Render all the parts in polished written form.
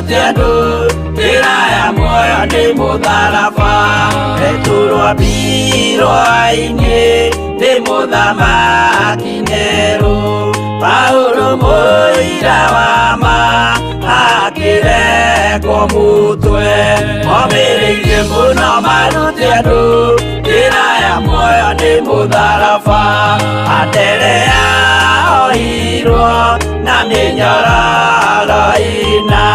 marutiandu tiraya moyo ni mutharaba eturwa birwa-ini ni muthamaki Neru Paulo muira wa ma akireko mutwe omiririe muno marutiandu tiraya moyo ni mutharaba aterea oirwo na minyororo ina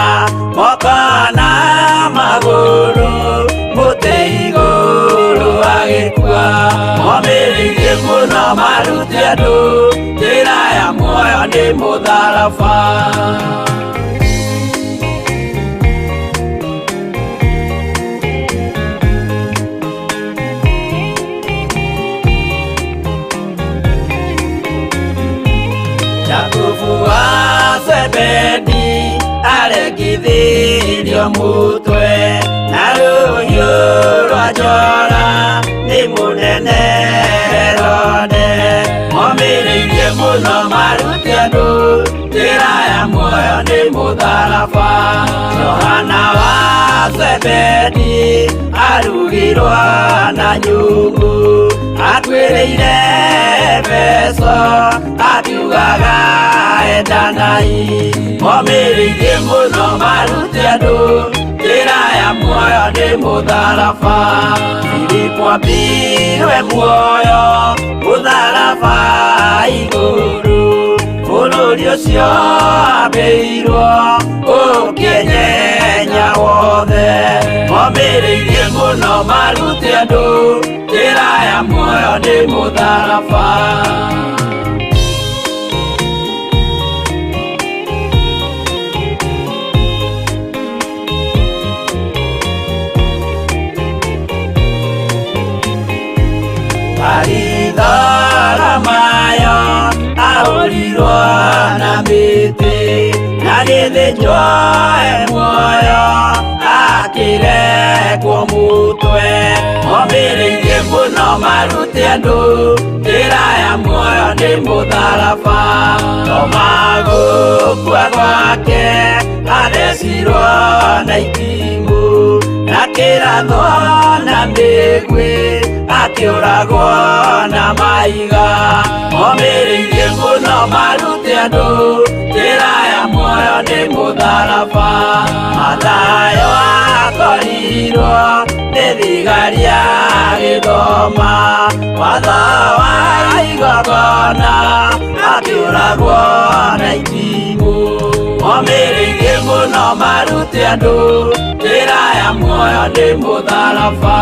mokana maguru muti iguru agikua omiririe muno marutiandu tiraya moyo ni mutharaba Jakubu wa Zebedi aregithirio mutwe na ruhiũ rwa njora nĩ mũnene Herode omĩrĩirie mũno marutiandu tiraya muoyo nĩ mũtharaba Johana wa Zebedi arugirwo na nyũngũ atuĩrĩire Efeso akiugaga endanai omĩrĩirie mũno marutiandu tiraya muoyo nĩ mũtharaba Filipo ambirwe muoyo mũtharaba igũrũ bũrũri ũcio ambĩirwo ũkĩnyenya wothe omĩrĩirie mũno marutiandu tiraya muoyo nĩ mũtharaba Mayo ahũrirwo na mĩtĩ na gĩthĩnjwo muoyo akĩrekwo mũtwe omĩrĩirie mũno marutiandu tiraya muoyo nĩ mũtharaba tomagũkua gwake athecirwo na itimũ na kĩratho na mĩguĩ akĩũragwo na maiga omĩrĩirie mũno marutiandu tiraya muoyo nĩ mũtharaba Mathayo akorirwo nĩ thigari agĩthoma watho wa igongona akĩũragwo na itimũ omĩrĩirie mũno marutiandu tiraya muoyo nĩ mũtharaba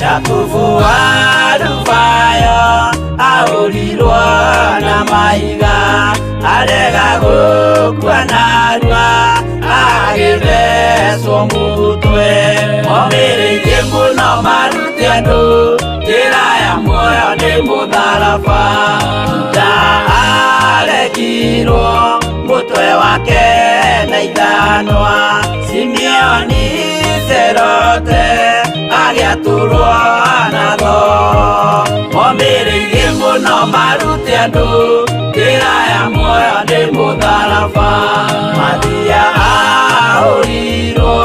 Jakubu wa Rufayo ahũrirwo na maiga arega gũkua narua agĩthecwo mũtwe omĩrĩirie mũno marutiandu tiraya muoyo nĩ mũtharaba Juda aregirwo mũtwe wake na ithanwa Simeoni Zelote agĩatũrwo na tho omĩrĩirie mũno marutiandu tiraya muoyo nĩ mũtharaba Mathia ahũrirwo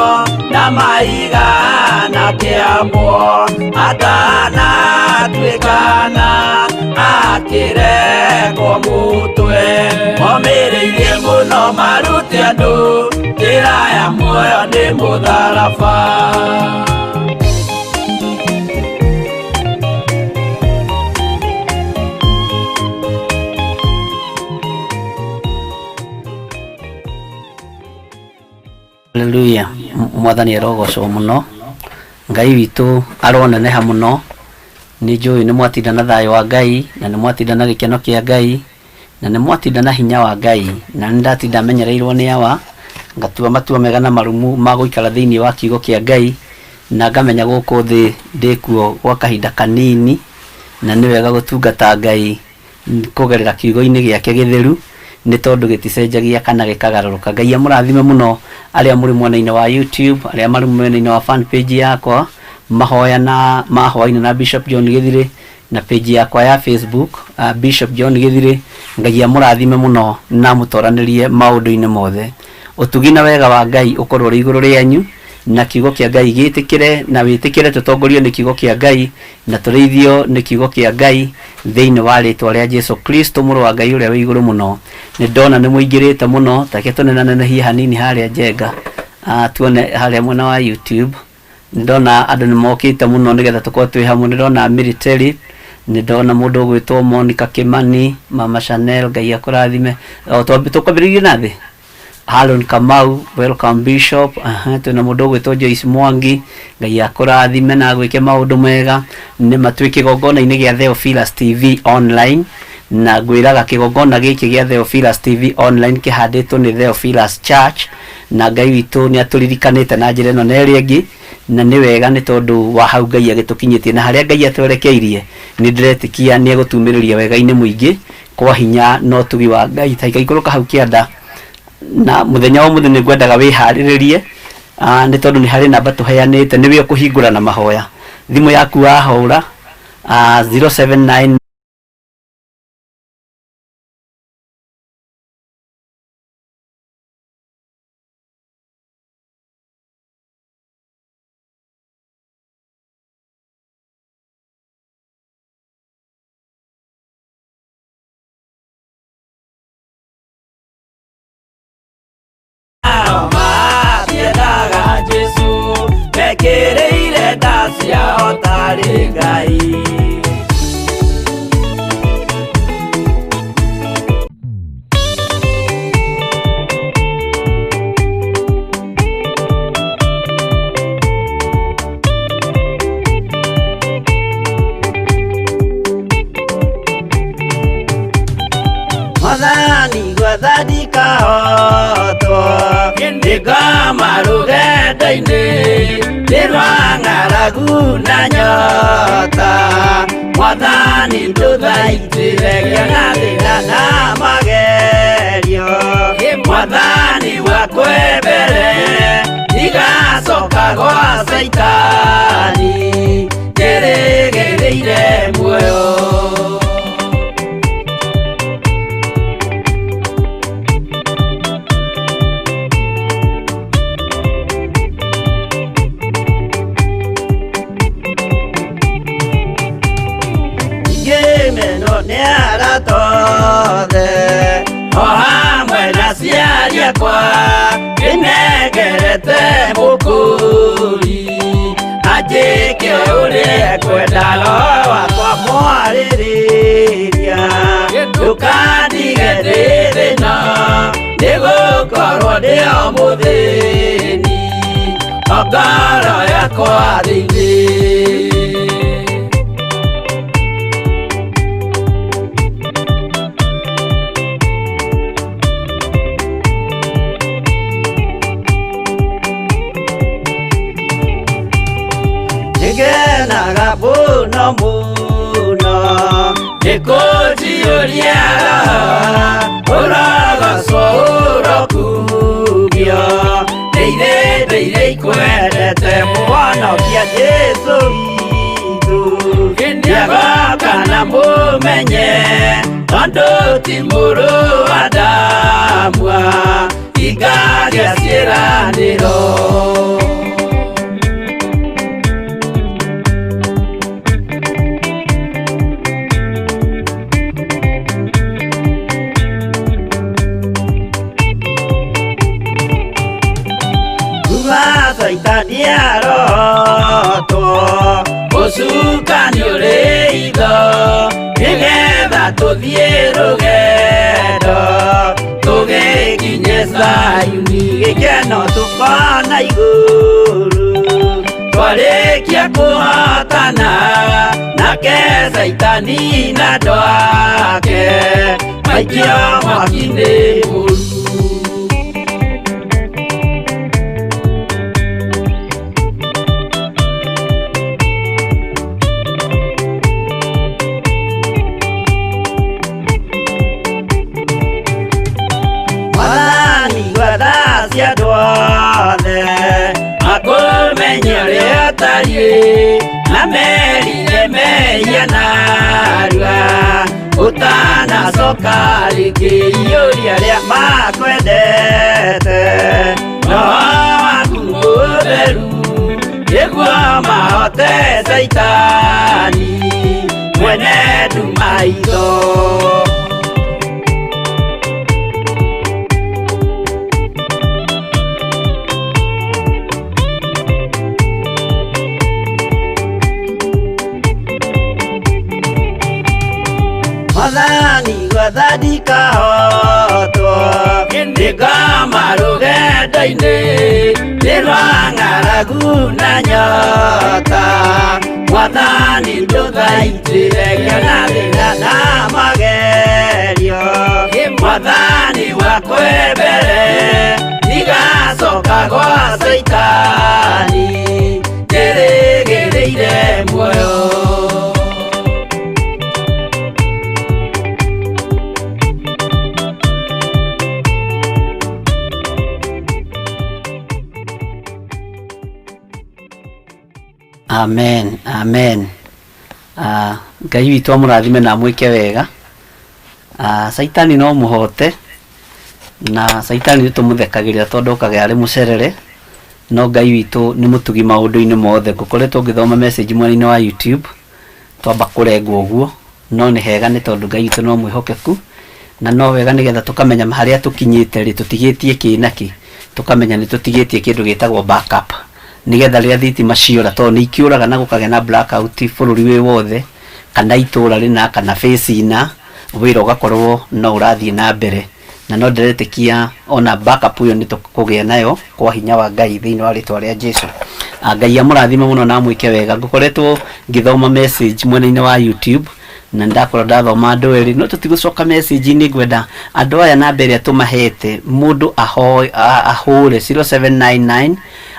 na maiga na kĩambo atanatuĩkana akĩrekwo mũtwe omĩrĩirie mũno marutiandu tiraya muoyo nĩ mũtharaba Haleluya mwathani arogocwo muno Ngai witũ aroneneha muno nĩ njũĩ nĩ mwatinda na thayũ wa Ngai na nĩ mwatinda na gĩkeno kĩa Ngai na nĩ mwatinda na hinya wa Ngai na nĩ ndatinda menyereirwo nĩ awa ngatua matua mega na marumu ma gũikara thĩinĩ wa kiugo kĩa Ngai na ngamenya gũkũ thĩ ndĩkuo gwa kahinda kanini na nĩ wega gũtungata Ngai kũgerera kiugo-inĩ gĩake gĩtheru nĩ tondũ gĩticenjagia kana gĩkagarũrũka. Ngai amũrathime mũno arĩa mũrĩ mwena-inĩ wa YouTube, arĩa marĩ mwena-inĩ wa fan page yakwa mahoya na mahoya na Bishop John Githiri, na page yakwa ya Facebook Bishop John Githiri. Ngai amũrathime mũno na mũtoranĩrie maũndũ-inĩ mothe. Ũtugi na wega wa Ngai ũkorwo ũrĩ igũrũ rĩanyu, na kiugo kĩa Ngai gĩtĩkĩre na wĩtĩkĩre tũtongorio nĩ kiugo kĩa Ngai na tũrĩithio nĩ kiugo kĩa Ngai thĩinĩ wa rĩtwa rĩa Jesu Kristo mũrũ wa Ngai ũrĩa wĩ igũrũ mũno. Nĩ ndona nĩ mũingĩrĩte mũno, take tũnenanehie hanini harĩa Njenga, tuone harĩa mwena wa YouTube. Nĩ ndona andũ nĩ mokĩte mũno nĩgetha tũkorwo twĩ hamwe. Nĩ ndona military, nĩ ndona mũndũ ũgwĩtwo Monica Kimani, Mama Chanel, Ngai akũrathime. Tũkwambĩrĩirie na thĩ Harun Kamau, welcome Bishop. Twĩna mũndũ ũgwĩtwo Joyce Mwangi, Ngai akũrathime na gwĩke maũndũ mega. Nĩ matuĩ kĩgongona-inĩ gĩa Theophilus TV online, na ngwĩraga kĩgongona gĩkĩ gĩa Theophilus TV online kĩhandĩtwo nĩ Theophilus Church, na Ngai witũ nĩ atũririkanĩte na njĩra ĩno na ĩrĩa ĩngĩ, na nĩ wega nĩ tondũ wa hau Ngai agĩtũkinyĩtie na harĩa Ngai atwerekeirie. Nĩ ndĩretĩkia nĩ egũtumĩrĩria wega-inĩ mũingĩ kwa hinya no tugi wa Ngai. Ta ikaikũrũka hau kĩanda na muthenya wa mũthenya ngwendaga wĩharĩrĩrie, nĩ tondũ nĩ harĩ namba tũheanĩte nĩwe ũkũhingũra na mahoya. Thimũ yaku wahũra 079 Mekereire ndacia otari Ngai. Mwathani gwathani kahotwo ndĩngama rũgendo-inĩ nĩrwa ng'aragu na nyota. Mwathani ndũthaitĩre gĩa thĩna na magerio. Mwathani wakwe mbere igacoka gwa Saitani kĩrĩgĩrĩire muoyo. O hamwe na ciari akwa nĩnegerete mũkũri, anjĩke ũrĩa kwendaga wakwa mwarĩrĩria. Ndũkandige ndĩ thĩna nĩgũkorwo ndĩ o mũthĩni, o ngoro yakwa thĩinĩ. Ngenaga mũno mũno nĩkũnjiũria ũrogocwo ũrokugio. Ndeithĩrĩrie ikwendete mũhonokia Jesũ witũ, nĩagoka na mũmenye tondũ ti mũrũ wa ndamwa ingagĩa ciĩranĩro. Saitani arotwo gũcuka nĩ ũrĩ itho, nĩgetha tũthiĩ rũgendo tũgĩkinye Zayuni, gĩkeno tũkona igũrũ twarĩkia kũhotana nake Saitani na andũ ake maikio mwaki-inĩ mũru. tharie na merire mehia narua utanacoka rĩngĩ iyũria rĩa makwendete no waku mũtheru nĩguo mahote Saitani mwene ndumaitho. Mwathani gwathani kahotwo nĩngoma rũgendo-inĩ nĩ rwa ng'aragu na nyota Mwathani ndũthaitĩre na thĩna na magerio Mwathani wakwe mbere ndigacoka gwa Saitani ndĩrĩgĩrĩire muoyo. Amen, amen. Ngai witũ amũrathime na mwĩke wega. Saitani no mũhote na Saitani nĩtũmũthekagĩrĩra tondũ okaga arĩ mũcerere, no Ngai witũ nĩ mũtugi maũndũ-inĩ mothe. Ngũkoretwo ngĩthoma message mwena-inĩ wa YouTube twamba kũrengwo ũguo, no nĩ hega nĩ tondũ Ngai witũ no mwĩhokeku na no wega nĩgetha tũkamenya harĩa tũkinyĩte rĩ, tũtigĩtie kĩ na kĩ, tũkamenya nĩ tũtigĩtie kĩndũ gĩtagwo backup nigetha rĩrĩa thitima ciora tondũ nĩ ikĩũraga na gũkagĩa na blackout bũrũri wĩ wothe kana itũũra rĩna kana face ina wĩra ũgakorwo no ũrathiĩ na mbere, na no ndĩretĩkia ona backup ĩyo nĩ tũkũgĩa nayo kwa hinya wa Ngai thĩinĩ wa rĩtwa rĩa Jesũ. Ngai amũrathime mũno na mwĩke wega. Ngũkoretwo ngĩthoma message mwena-inĩ wa YouTube na ndakorwo ndathoma andũ erĩ, no tũtigũcoka message-inĩ. Ngwenda andũ aya namba ĩrĩa tũmahete mũndũ ahũre 0799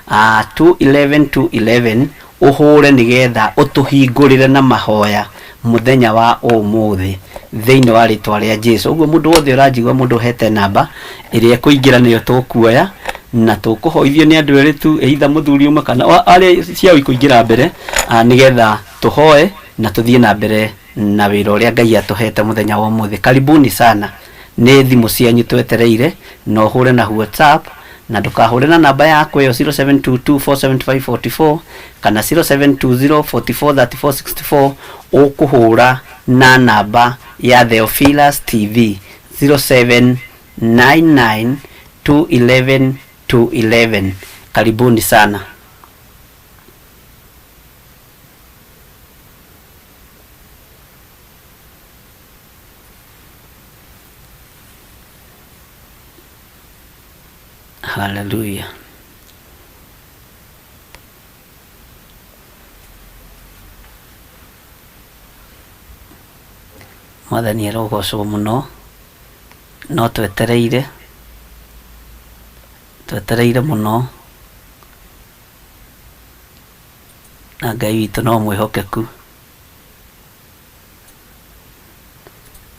211 ũhũre nĩgetha ũtũhingũrĩre na mahoya mũthenya wa ũmũthĩ thĩinĩ wa rĩtwa rĩa Jesũ. Ũguo mũndũ wothe ũranjigua mũndũ hete namba ĩrĩa ĩkũingĩra nĩyo tũkuoya na tũkũhoithio nĩ andũ erĩ tu, either mũthuri ũmwe kana arĩa ciao ikũingĩra mbere nĩgetha tũhoe na tũthiĩ na mbere na wĩra ũrĩa Ngai atũhete mũthenya wa ũmũthĩ. Karibuni sana. Nĩ thimũ cianyu twetereire na ũhũre na WhatsApp na ndũkahũre na namba yakwa ĩyo 0722475544 kana 0720443464. ũkũhũra na namba ya Theophilus TV 0799211211. Karibuni sana. Hallelujah. Mwathani arogocwo mũno, no twetereire mũno na Ngai witũ no mwĩhokeku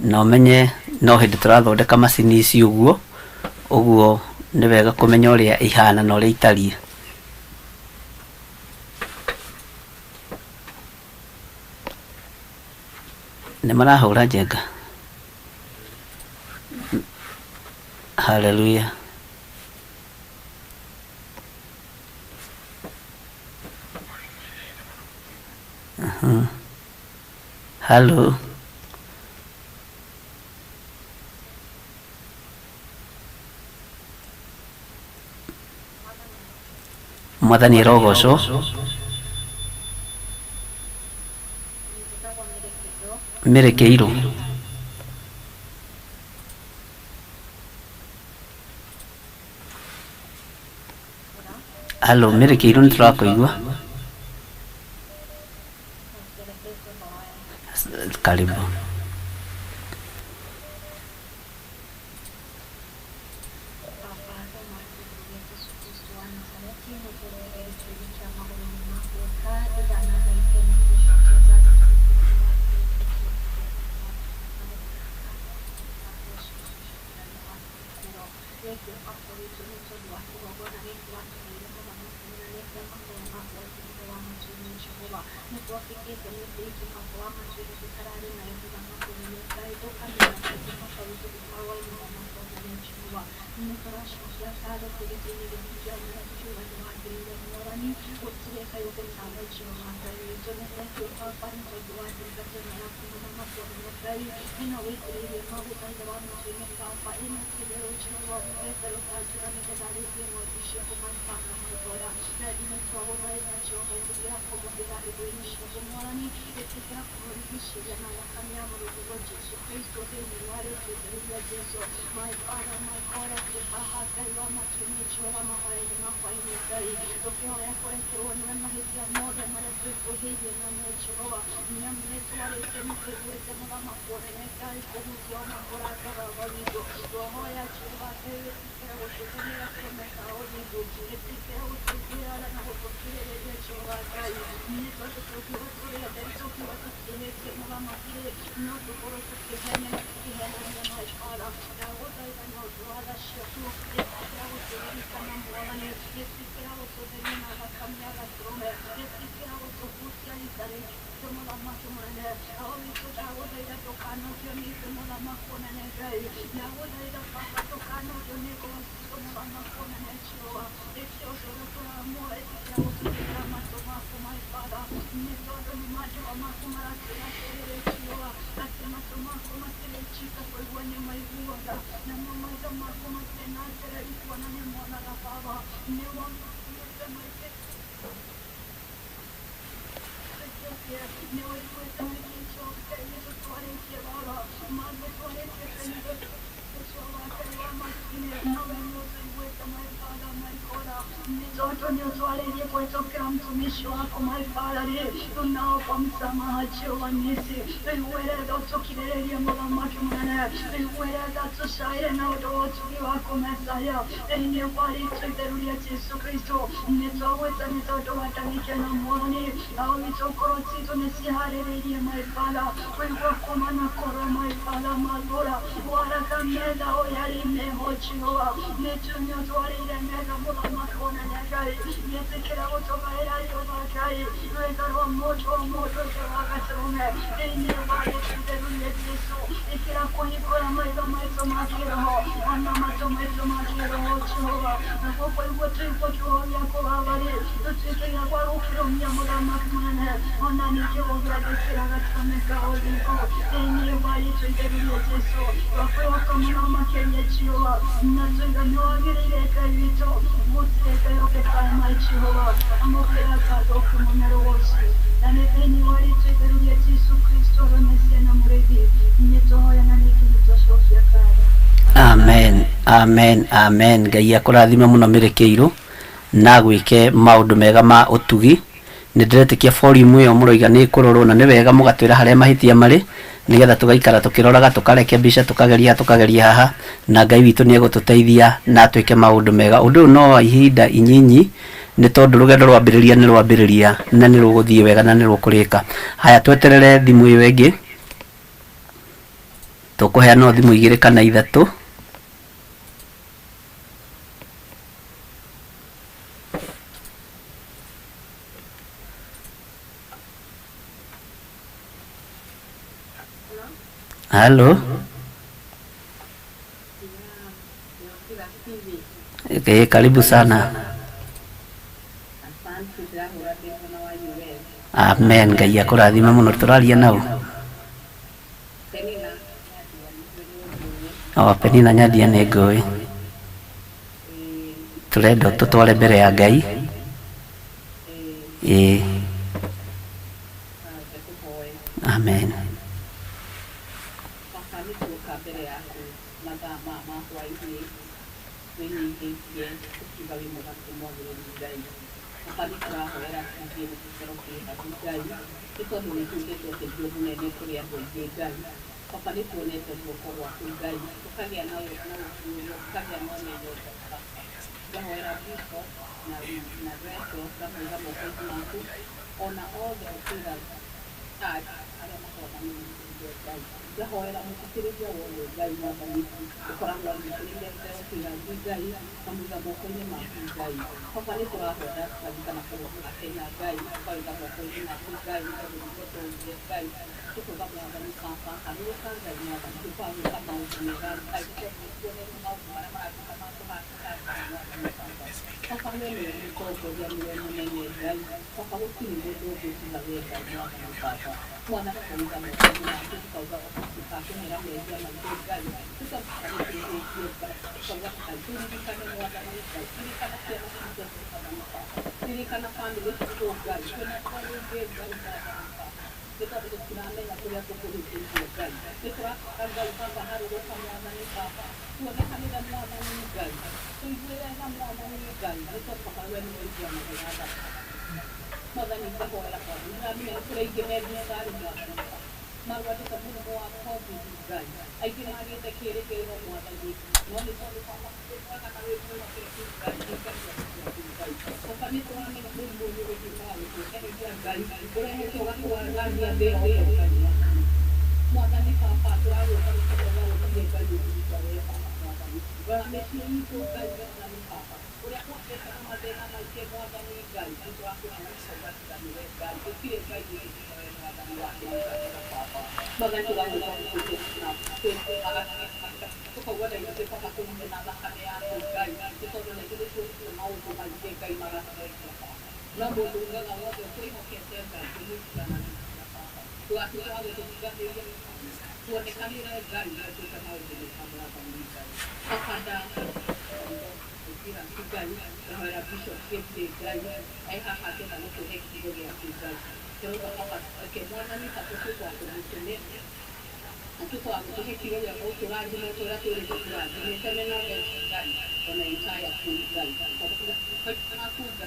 na ũmenye no hĩndĩ tũrathondeka macini ici ũguo nĩ wega kũmenya ũrĩa ihana na ũrĩa itariĩ. Nĩ marahũra njenga. Hallelujah. Hello. Mwathani arogocwo. Merekeirwo. Hello, merekeirwo nĩ tũrakũigua. Karibu. Amen, amen, amen. Ngai akurathime muno Mĩrĩkĩirũ na gwĩke maũndũ mega ma ũtugi. Nĩndĩretĩkia volume ĩyo mũroiga nĩ kũrorwo na nĩ wega mũgatwĩra harĩa mahĩtia marĩ nĩgetha tũgaikara tũkĩroraga tũkareke mbica tũkageria haha na Ngai witũ nĩ egũtũteithia na twĩke maũndũ mega. Ũndũ ũyũ no wa ihinda inyinyi nĩ tondũ rũgendo rwambĩrĩria nĩ rwambĩrĩria na nĩ rũgũthiĩ wega na nĩ rũkũrĩka. Haya, tweterere thimũ ĩyo ĩngĩ, tũkũheana thimũ 2 kana 3. Halo. Karibu sana. Amen. Ngai akũrathime mũno. Tũraria nau. Penina Nyadia nĩ ngũĩ. Tũrenda tũtware mbere ya Ngai. Amen. ndahoera muthikiriria wothe Ngai mwathani ukoragwo agĩkĩrĩria ũkiga Ngai kamũiga moko-inĩ maku Ngai baba nĩ tũrahoya kana bũrũri wa Kenya Ngai ũkaiga moko-inĩ maku Ngai tũgũtũũria Ngai tũkauga mwathani baba harũka Ngai mwathani tũkwagĩka maũndũ mega Ngai tũkuone maũndũ marĩa maratuĩka ma kũhatĩka baba we nĩwe mũtongoria nĩwe mũnene Ngai baba gũtirĩ mũndũ ũngĩ tiga we Ngai mwathani baba mwana tũkauga moko-inĩ maku tũkauga kakĩmera mehia maitũ Ngai ririkana family citũ Ngai kwĩna andũ aingĩ Ngai nĩ tondũ tũtiramenya kũrĩa tũkũhĩtĩirie Ngai nĩ tũrabatara Ngai baba harũrũka mwathani baba tuonekanĩre mwathani Ngai tũiguĩre na mwathani Ngai nĩ tondũ baba we nĩ ũiguanaga tha mwathani ndahoera kwa ndiramenya nĩ kũrĩa ingĩ methibitarĩ mwathani marwarĩte mũrimũ wa COVID Ngai aingĩ nĩ magĩte kĩĩrĩgĩrĩro mwathani no nĩ tondũ baba twĩkaga wĩra kĩrĩa Ngai baba nĩ tũramenya mũrimũ ũyũ ũgĩtuĩka wa gũtũeheria Ngai ũrehete ũgatũgania thĩ yothe mwathani baba tũragũka gũtũgana gũthiĩ Ngai ũkũruta wĩra mwathani rora mĩciĩ itũ Ngai mwathani baba ũrĩa kwagĩte na mathĩna maingĩ mwathani Ngai nĩ tũrakũhoya ũgatũganĩre Ngai gũtirĩ Ngai ũgĩtuĩka wĩra mwathani wake mwathani tũragũka gũtũgana tukauga ndaigĩte baba kũnyite na thakame yaku Ngai nĩ tondũ nĩ tũgĩtũĩtie maũndũ maingĩ Ngai magatũrekia no mũndũ ugaga wothe ũkwĩhokete Ngai tũmũtigana tũgatuĩka wa gũtũtungatĩria tuonekanĩre Ngai gatuĩka maũndũ mega mwathani Ngai baba ndakũgira Ngai ndahoera Bishop Kĩptĩ Ngai arĩ haha akĩenda gũtũhe kiugo gĩaku Ngai tũrauga baba reke mwathani tatuĩke wa kũmũtũmĩra atuĩke wa gũtũhe kiugo gĩa gũtũrathima ũrĩa twĩrĩte tũrathimĩte mena wetu Ngai ona entire team Ngai tondũ nakuga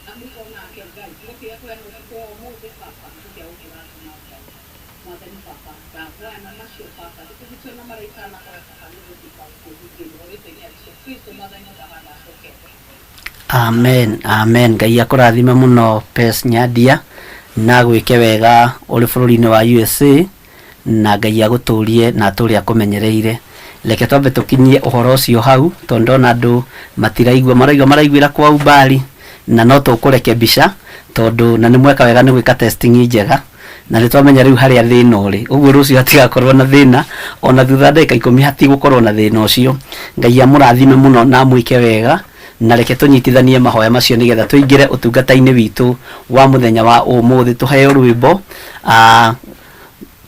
na mũico nake Ngai kiugo kĩrĩa twĩrana ũtukũ wa ũmũthĩ baba gĩa gũtũrathima Ngai mwathani baba ndahoya na macio baba tũkũgitĩre na maraika na hoya baba nĩ gũtuĩka gũkũhingĩrio rĩĩtwa-inĩ rĩa Jesũ Kristo mwathani ndahana acokete amen amen Ngai akũrathime mũno Pes Nyandia na gwĩke wega ũrĩ bũrũri-inĩ wa USA na Ngai agũtũrie na atũre akũmenyereire reke twambe tũkinyie ũhoro ũcio hau tondũ ndona andũ maraiguĩra kwa umbari na no tũkũreke mbica tondũ na nĩ mweka wega nĩ gwĩka testing njega na nĩ twamenya rĩu harĩa thĩna ũrĩ ũguo rũciũ hatigakorwo na thĩna ona thutha ndagĩka 10 hatigũkorwo na thĩna ũcio Ngai amũrathime mũno na mwĩke wega na reke tũnyitithanie mahoya macio nĩgetha tũingĩre ũtungata-inĩ witũ wa mũthenya wa ũmũthĩ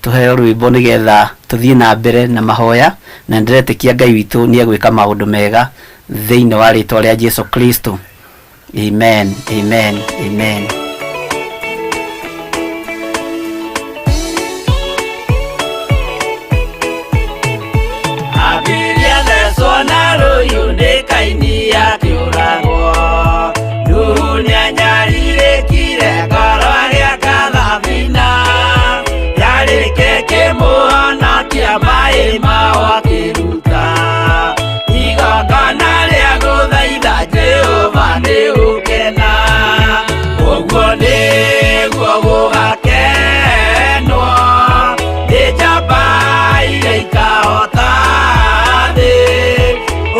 tũheo rwĩmbo nĩgetha tũthiĩ na mbere na mahoya na ndĩretĩkia Ngai witũ nĩ egwĩka maũndũ mega thĩinĩ wa rĩĩtwa rĩa Jesũ Kristo amen amen amen abiria thecwo na rũhiũ nĩ kaini akĩũragwo Nuhu nĩanyarirĩkire ngoro agĩaka thabina yarĩke kĩmũhonokia maĩ mao akĩruta igongona rĩa gũthaitha Jehova nĩ gũkena ũguo nĩguo gũgakenwo nĩ njamba iria ikahota thĩ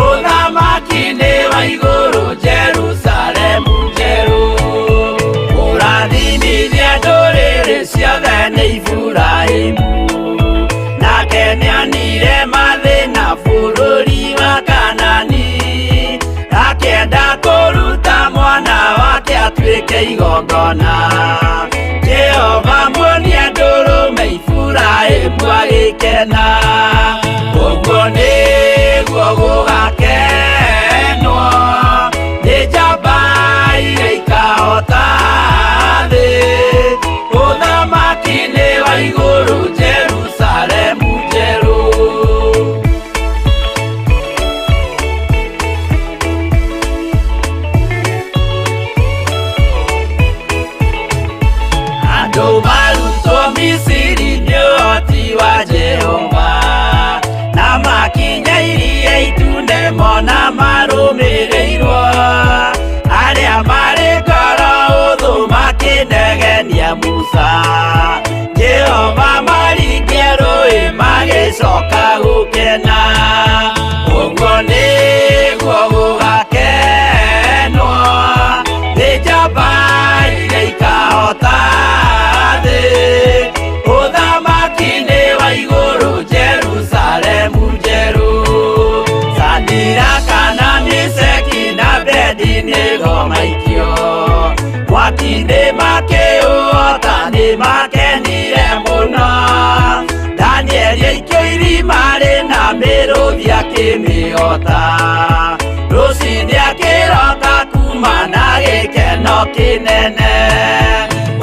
ũthamaki-inĩ wa igũrũ Jerusalemu njerũ ũrathimithia ndũrĩrĩ ciothe nĩ Iburahĩmu nake nĩonire mathĩna bũrũri wa Kanani akĩenda kũruta mwana wake atuĩke igongona Jehova muonia ndũrũme Iburahĩmu agĩkena ũguo nĩguo gũgakenwo nĩ njamba iria ikahota thĩ ũthamaki-inĩ wa igũrũ Jerusalemu njerũ andũ marutwo Misiri nĩ ũhoti wa Jehova na makinya iria itune mona marũmĩrĩirwo arĩa marĩ ngoro ũthũ makĩnegenia Musa gicoka gukena uguo niguo gugakenwo nĩ njamba iria ikahota thĩ ũthamaki-inĩ wa igũrũ Jerusalemu njerũ Shadiraka na Meshaki na Abedinego maikio mwaki-inĩ makĩũhota nĩ makenire mũno Danieli aikio irima rĩna mĩrũthi akĩmĩhota rũcinĩ akĩroka kuma na gĩkeno kĩnene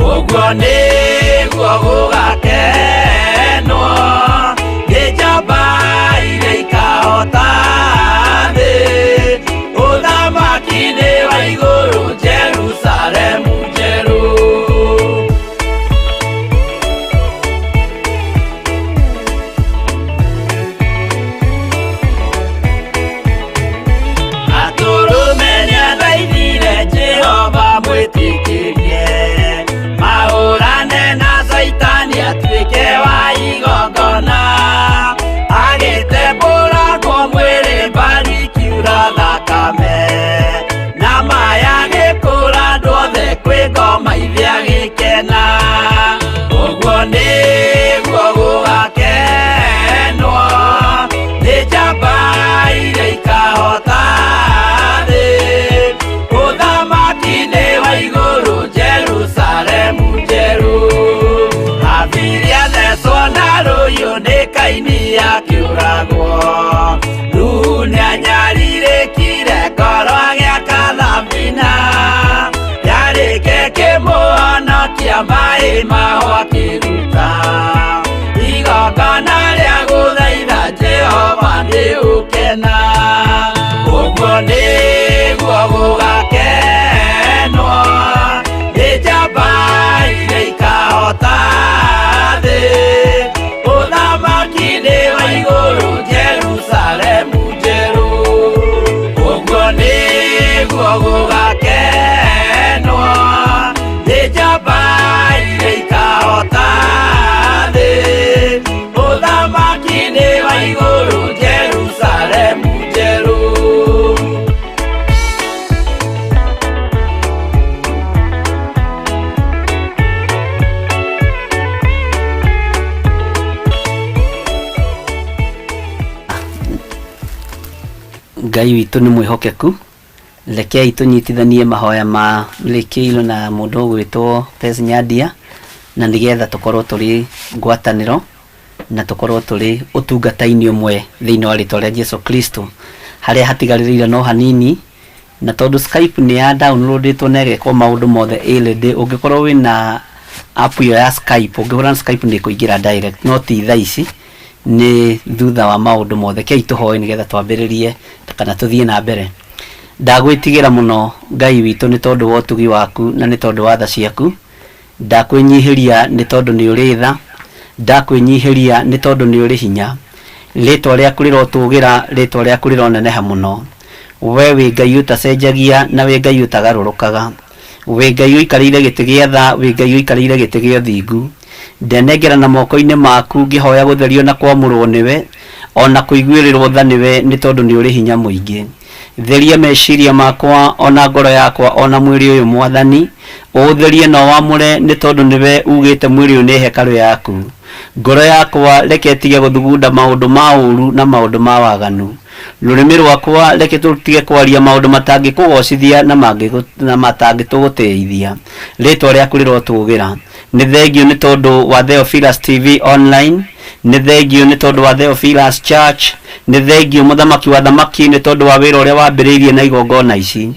ũguo nĩguo gũgakenwo nĩ njamba iria ikahota thĩ ũthamaki-inĩ wa igũrũ Jerusalemu njerũ atũrũme nĩathaithire Jehova mwĩtĩkĩrie mahũrane na Saitani atuĩke wa igongona agĩtembũragwo mwĩrĩ mbari kiura thakame na maya gĩkũra andũ othe kwĩ ngoma ithĩa gĩkena ũguo nĩguo gũgakenwo nĩ njamba iria ikahota thĩ ũthamaki-inĩ wa igũrũ Jerusalemu njerũ Abiria thecwo na rũhiũ nĩ Kaini akĩũragwo Nuhu nĩanyarirĩkire ngoro agĩaka thabina yarĩke kĩmũhonokia maĩ maho akĩruta igongona rĩa gũthaitha Jehova nĩ ũkena ũguo nĩguo gũgakenwo nĩ njamba iria ikahota thĩ ũthamaki-inĩ wa igũrũ Jerusalemu njerũ ũguo nĩguo gũgakenwo nĩ njamba iria ikahota thĩ ũthamaki-inĩ wa igũrũ Jerusalemu njerũ Ngai witũ nĩ mwĩhokeku rekei tũnyitithanie mahoya ma Lekeilo na mũndũ ũgwĩtwo Pes Nyandia na nĩgetha tũkorwo tũrĩ ngwatanĩro na tũkorwo tũrĩ ũtungata-inĩ ũmwe thĩinĩ wa rĩtwa rĩa Jesu Kristo harĩa hatigarĩrĩire no hanini na tondũ Skype nĩ ya downloadĩtwo na ĩgekwo maũndũ mothe ĩlĩndĩ ũngĩkorwo wĩna app iyo ya Skype ũngĩhũra na Skype nĩ kũingĩra direct no ti thaa ici nĩ thutha wa maũndũ mothe kei tũhoe nĩgetha twambĩrĩrie kana tũthiĩ na mbere ndagwĩtigĩra mũno Ngai witũ nĩ tondũ wa ũtugi waku na nĩ tondũ wa tha ciaku ndakwĩnyihĩria nĩ tondũ nĩ ũrĩ tha ndakwĩnyihĩria nĩ tondũ nĩ ũrĩ hinya rĩtwa rĩaku rĩrotũgĩra rĩtwa rĩaku rĩroneneha mũno we wĩ Ngai ũtacenjagia na wĩ Ngai ũtagarũrũkaga wĩ Ngai ũikarĩire gĩtĩ gĩa tha wĩ Ngai ũikarĩire gĩtĩ gĩa ũthingu ndenengera na moko-inĩ maku ngĩhoya gũtherio na kwamũrwo nĩwe ona kũiguĩrĩrwo tha nĩwe nĩ tondũ nĩ ũrĩ hinya mũingĩ theria meciria makwa ona ngoro yakwa ona mwĩrĩ ũyũ Mwathani ũtherie na wamũre nĩ tondũ nĩwe ugĩte mwĩrĩ ũyũ nĩ hekarũ yaku ngoro yakwa reke tige gũthugunda maũndũ ma ũru na maũndũ ma waganu rũrĩmĩ rwakwa reke tũtige kwaria maũndũ matangĩkũgocithia na matangĩtũgũteithia rĩtwa rĩaku rĩrotũgĩra nĩ thengio nĩ tondũ wa Theophilus TV online nĩ thengio nĩ tondũ wa Theophilus Church nĩ thengio mũthamaki wa thamaki nĩ tondũ wa wĩra ũrĩa wambĩrĩirie na igongona ici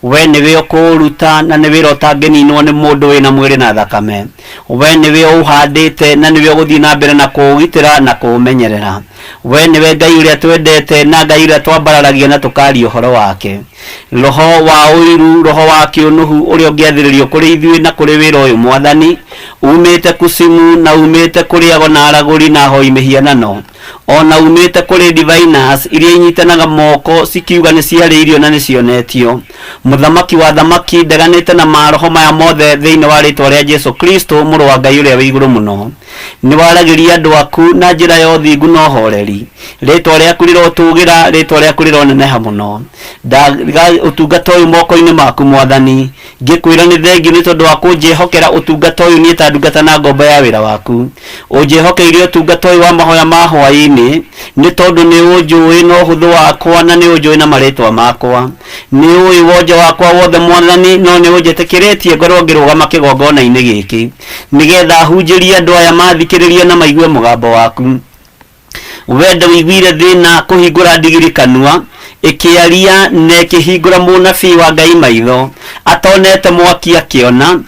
we nĩwe ũkũruta na nĩ wĩra ũtangĩninwo nĩ mũndũ wĩna mwĩrĩ na thakame we nĩwe ũhandĩte na nĩwe ũgũthiĩ na mbere na kũũgitĩra na kũũmenyerera we nĩwe Ngai ũrĩa twendete na Ngai ũrĩa twambararagia na tũkaria ũhoro wake roho wa uiru roho wa kiunuhu uria ungiathiririo kuri ithui na kuri wira uyu mwathani umite kusimu na umite kuri ago na araguri na hoi mihianano ona umite kuri diviners iria inyitanaga moko sikiuga ni ciariirio na ni cionetio muthamaki wa thamaki ndeganite na maroho maya mothe thiini wa ritwa ria Jesu Kristo muru wa Ngai uria wi iguru muno ni waragiria andu aku na njira ya uthingu no horeri ritwa riaku rirotugira ritwa riaku rironeneha muno ndaga utungata uyu moko-ini maku mwathani ngikwira ni thengiu ni tondu wa kunjihokera utungata uyu ni tandungata na ngombo ya wira waku unjihokeire utungata uyu wa mahoya ma hwaini ni tondu ni unjui no huthu wakwa na ni unjui na maritwa makwa ni uyu wonje wakwa wothe mwathani no ni unjitikiritie ngorwo ngirugama kigongona-ini giki nigetha hunjirie andu aya mathikiririe na maigue mugambo waku wende wiguire thina kuhingura ndigiri kanua ikiaria na ikihingura munabii wa Ngai maitho atonete mwaki akiona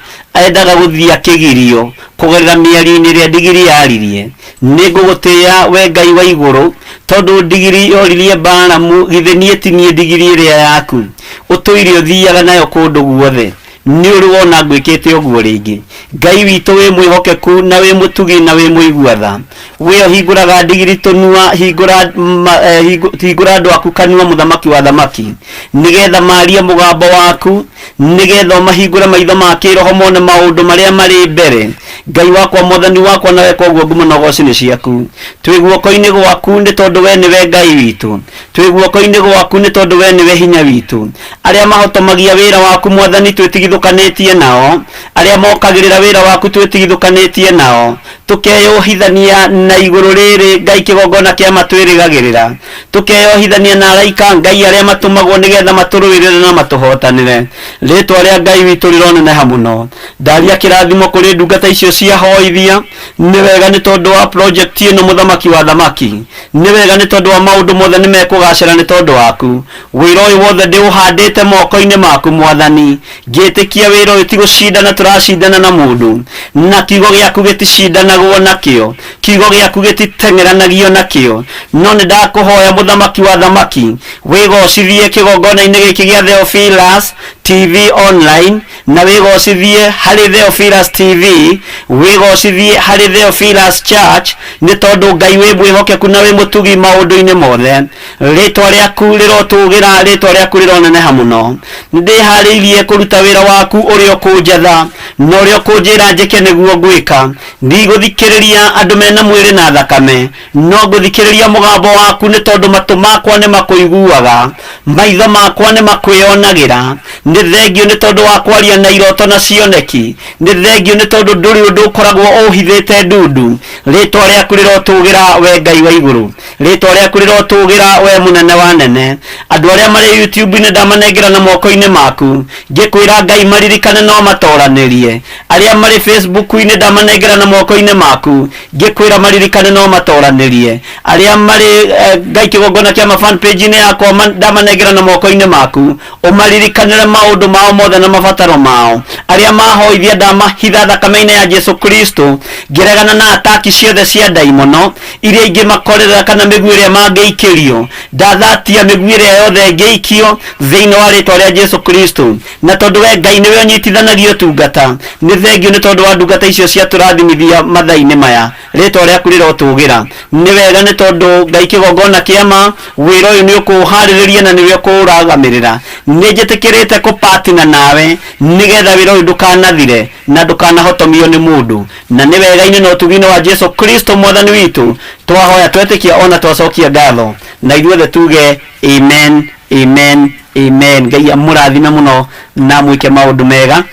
endaga guthia kigirio kugerera miario-ini ria ndigiri yaririe nigugutia we Ngai wa iguru tondu ndigiri yoririe Balamu githenie tinie ndigiri iria yaku utuire uthiaga nayo kundu guothe ni uri wona ngwikite uguo ringi Ngai witu wi mwihokeku na wi mutugi na wi muiguatha we hinguraga ndigiri tunua hingura andu aku kanua muthamaki wa thamaki nigetha maria mugambo waku nigetha mahingura maitho ma kiroho mone maundu maria mari mbere Ngai wakwa mwathani wakwa nawe koguo ngumonogoci ni ciaku twi guoko-ini gwaku ni tondu we niwe Ngai witu twi guoko-ini gwaku ni tondu we niwe hinya witu aria mahotomagia wira waku mwathani twitigithukanitie nao aria mokagirira wira waku twitigithukanitie nao tukeyohithania na iguru riri Ngai kigongona kia matwirigagirira tukeyohithania na araika Ngai aria matumagwo nigetha maturuirire na matuhotanire ritwa ria Ngai witu rironeneha muno ndaria kirathimo kuri ndungata icio cia hoithia ni wega ni tondu wa project ino muthamaki wa thamaki ni wega ni tondu wa maundu mothe ni mekugacira ni tondu waku wira uyu wothe ndi uhandite moko-ini maku mwathani ngitikia wira uyu ti gucindana turacindana na mundu na kiugo giaku giticindanagwo nakio kiugo giaku gititengeranagio nakio no ni ndakuhoya muthamaki wa thamaki wigocithie kigongona-ini giki gia Theophilus TV online na wigocithie hari Theophilus TV wigocithie hari Theophilus Church ni tondu Ngai wi mwihokeku na wi mutugi maundu-ini mothe ritwa riaku rirotugira ritwa riaku rironeneha muno ndihariirie kuruta wira waku uria kunjetha no uria kunjira njike niguo ngwika ndigũthikĩrĩria andũ mena mwĩrĩ na thakame no ngũthikĩrĩria mũgambo waku nĩ tondũ matũ makwa nĩ makũiguaga maitho makwa nĩ makwĩonagĩra nĩ thengio nĩ tondũ wa kwaria na iroto na cioneki nĩ thengio nĩ tondũ ndũrĩ ũndũ ũkoragwo ũhithĩte ndundu rĩtwa rĩaku rĩrotũgĩra we Ngai wa igũrũ rĩtwa rĩaku rĩrotũgĩra we mũnene wa nene andũ arĩa marĩ YouTube-inĩ ndamanengera na moko-inĩ maku ngĩkwĩra Ngai maririkane no matoranĩrie arĩa marĩ Facebook-inĩ ndamanengera na moko-inĩ maku ngĩkwĩra maririkane no matoranĩrie arĩa marĩ Ngai kĩgongona kĩa fan page-inĩ yakwa ndamanengera na moko-inĩ maku ũmaririkanĩre maũndũ mao mothe na mabataro mao arĩa mahoithia ndamahitha thakame-inĩ ya Jesu Kristo ngĩregana na ataki ciothe cia ndaimono iria ingĩ makorera kana mĩguĩ ĩrĩa mangĩikĩrio ndathatia mĩguĩ ĩrĩa yothe ngĩikio thĩinĩ wa rĩtwa rĩa Jesu Kristo na tondũ we Ngai nĩwe ũnyitithanagia ũtungata nĩ thengio nĩ tondũ wa ndungata icio cia tũrathimithia mathaa-inĩ maya rĩtwa rĩaku rĩrotũgĩra nĩ wega nĩ tondũ Ngai kĩgongona kĩama wĩra ũyũ nĩ ũkũharĩrĩria na nĩwe ũkũragamĩrĩra nĩ njĩtĩkĩrĩte kũpatina nawe nĩgetha wĩra ũyũ ndũkanathire na ndũkanahotomio nĩ mũndũ na nĩ wega-inĩ na ũtugi-inĩ wa Jesu Kristo mwathani witũ twahoya twetĩkia ona twacokia ngatho na ithuothe tuge amen amen amen. Ngai amũrathime mũno na mwĩke maũndũ mega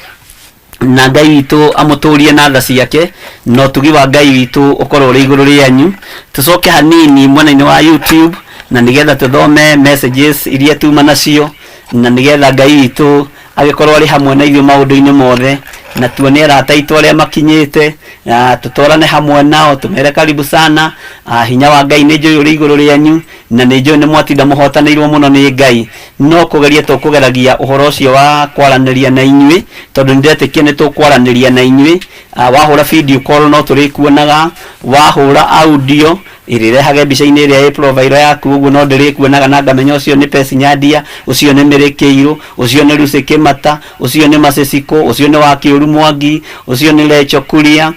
na Ngai witũ amũtũrie na tha ciake no ũtugi wa Ngai witũ ũkorwo ũrĩ igũrũ rĩanyu tũcoke hanini mwena-inĩ wa YouTube na nigetha tũthome messages iria tuma nacio na nigetha Ngai witũ agĩkorwo arĩ hamwe na ithuĩ maũndũ-inĩ mothe na tuone arata itu aria makinyite, tutorane hamwe nao, tumere karibu sana. Hinya wa Ngai nĩ njũĩ ũrĩ igũrũ rĩanyu, na nĩ njũĩ nĩ mwatinda mũhotanĩirwo mũno nĩ Ngai. No kũgeria tũkũgeragia ũhoro ũcio wa kwaranĩria na inyuĩ, tondũ nĩndetĩkia nĩ tũkwaranĩria na inyuĩ. Wahũra video call no tũrĩkuonaga, wahũra audio irirehage mbica-inĩ ĩrĩa ĩ profile yaku, ũguo no ndĩrĩkuonaga na ngamenya ũcio nĩ Pesi Nyandia, ũcio nĩ Mary Kĩirũ, ũcio nĩ Lucy Kĩmata, ũcio nĩ Maceciko, ũcio nĩ Wakĩũru Mwangi, ũcio nĩ Lecho Kuria,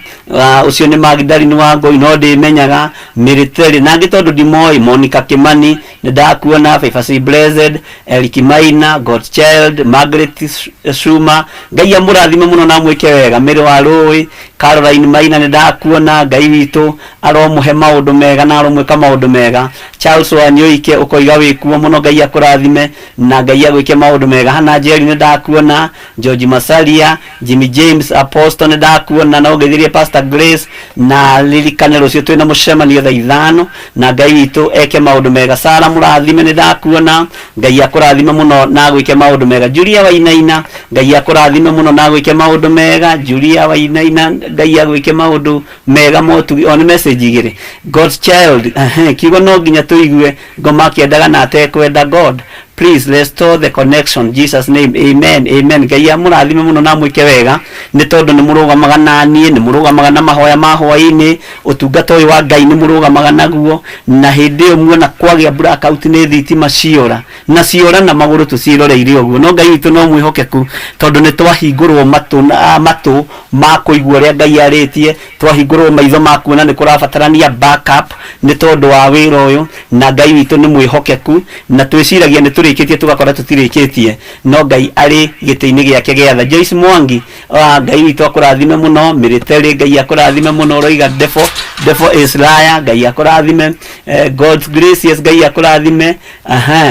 ũcio nĩ Magdalene Wangui, no ndĩmenyaga Military na angĩ tondũ ndimoi. Monica Kimani nĩndakuona, Faithful Blessed, Eric Maina, God's Child, Margaret Shuma. Ngai amũrathime mũno na mwĩke wega. Mĩrĩ wa Rũĩ, Caroline Maina nĩndakuona. Ngai witũ aromũhe maũndũ mega na aromwĩka maũndũ mega. Charles Wanyũike ũkoiga wĩkuo mũno, Ngai akũrathime na Ngai agwĩke maũndũ mega. Hana Njeri nĩndakuona, George Masalia, Jimmy James Apostle nĩndakuona, na ũgeithirie Pastor Grace na ririkane rũciũ twĩna mũcemanio thaa 5 na Ngai witũ eke maũndũ mega. Sara mũrathime nĩndakuona, Ngai akũrathime mũno na gwĩke maũndũ mega. Julia Wainaina, Ngai akũrathime mũno na gwĩke maũndũ mega. Julia Wainaina, Ngai agwĩke maũndũ mega motugi. Ona message igĩrĩ, God's Child, kiugo no nginya tũigue ngoma kĩendaga na atekwenda God. Please restore the connection, Jesus name, amen, amen. Ngai amũrathime mũno na mwĩke wega, nĩ tondũ nĩ mũrũgamaga na niĩ, nĩ mũrũgamaga na mahoya ma hwaĩ-inĩ. Ũtungata ũyũ wa Ngai nĩ mũrũgamaga naguo, na hĩndĩ ĩyo muona kwagĩa blackout nĩ thitima ciora na ciora na magũrũ tũciroreire ũguo. No Ngai witũ no mwĩhokeku, tondũ nĩ twahingũrwo matũ ma kũigua ũrĩa Ngai arĩtie, twahingũrwo maitho ma kuona nĩ kũrabatarania backup nĩ tondũ wa wĩra ũyũ, na Ngai witũ nĩ mwĩhokeku, na twĩciragia nĩ tũrĩkĩtie tũgakora tũtirĩkĩtie, no Ngai arĩ gĩtĩ-inĩ gĩake gĩa tha. Joyce Mwangi, Ngai witũ akũrathime mũno. Military, Ngai akũrathime mũno. Ũroiga Devil is liar, Ngai akũrathime. God's Gracious, Ngai akũrathime.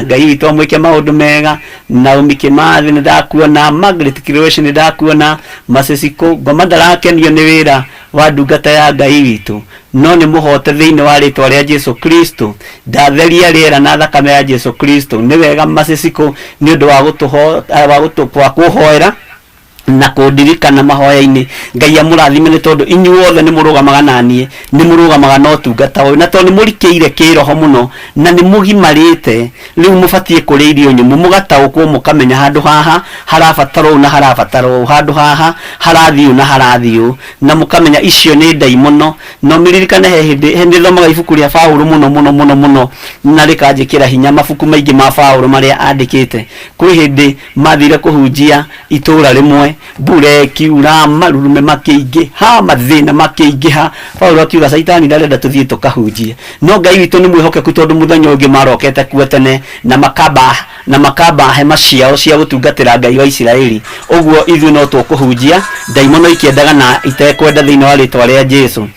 Ngai witũ amwĩke maũndũ mega. Naomi Kimathi nĩndakuona, Margaret Kiroshi nĩndakuona, Maceciko. Ngoma ndarakenio nĩ wĩra wa ndungata ya Ngai witũ, no nĩ mũhote thĩinĩ wa rĩtwa rĩa Jesu Kristo. Ndatheria rĩera na thakame ya Jesu Kristo. Nĩ wega Maceciko nĩ ũndũ wa kũhoera na kũndirikana mahoya-inĩ. Ngai amũrathime nĩ tondũ inyuothe nĩ mũrũgamaga na niĩ, nĩ mũrũgamaga na ũtungata ũyũ, na tondũ nĩ mũrikĩire kĩroho mũno na nĩ mũgimarĩte. Rĩu mũbatiĩ kũrĩa irio nyũmũ, mũgataũkwo mũkamenya handũ haha harabatarwo na harabatarwo, handũ haha harathiĩ na harathiĩ, na mũkamenya icio nĩ ndai mũno. No mĩririkane he hĩndĩ thomaga ibuku rĩa Paũlũ mũno na rĩkanjĩkĩra hinya mabuku maingĩ ma Paũlũ marĩa andĩkĩte. Kwĩ hĩndĩ mathire kũhunjia itũũra rĩmwe, mbura ĩkiura, marurume makĩingĩha, mathĩna makĩingĩha. Paũlũ akiuga Saitani ndarenda tũthiĩ tũkahunjie. No Ngai witũ nĩ mwĩhokeku, tondũ mũthenya ũngĩ marokete kuo tene na makamba hema ciao cia gũtungatĩra Ngai wa Isiraeli. Ũguo ithuĩ no tũkũhunjia, ndaimono ikĩendaga na itekwenda thĩinĩ wa rĩtwa rĩa Jesu.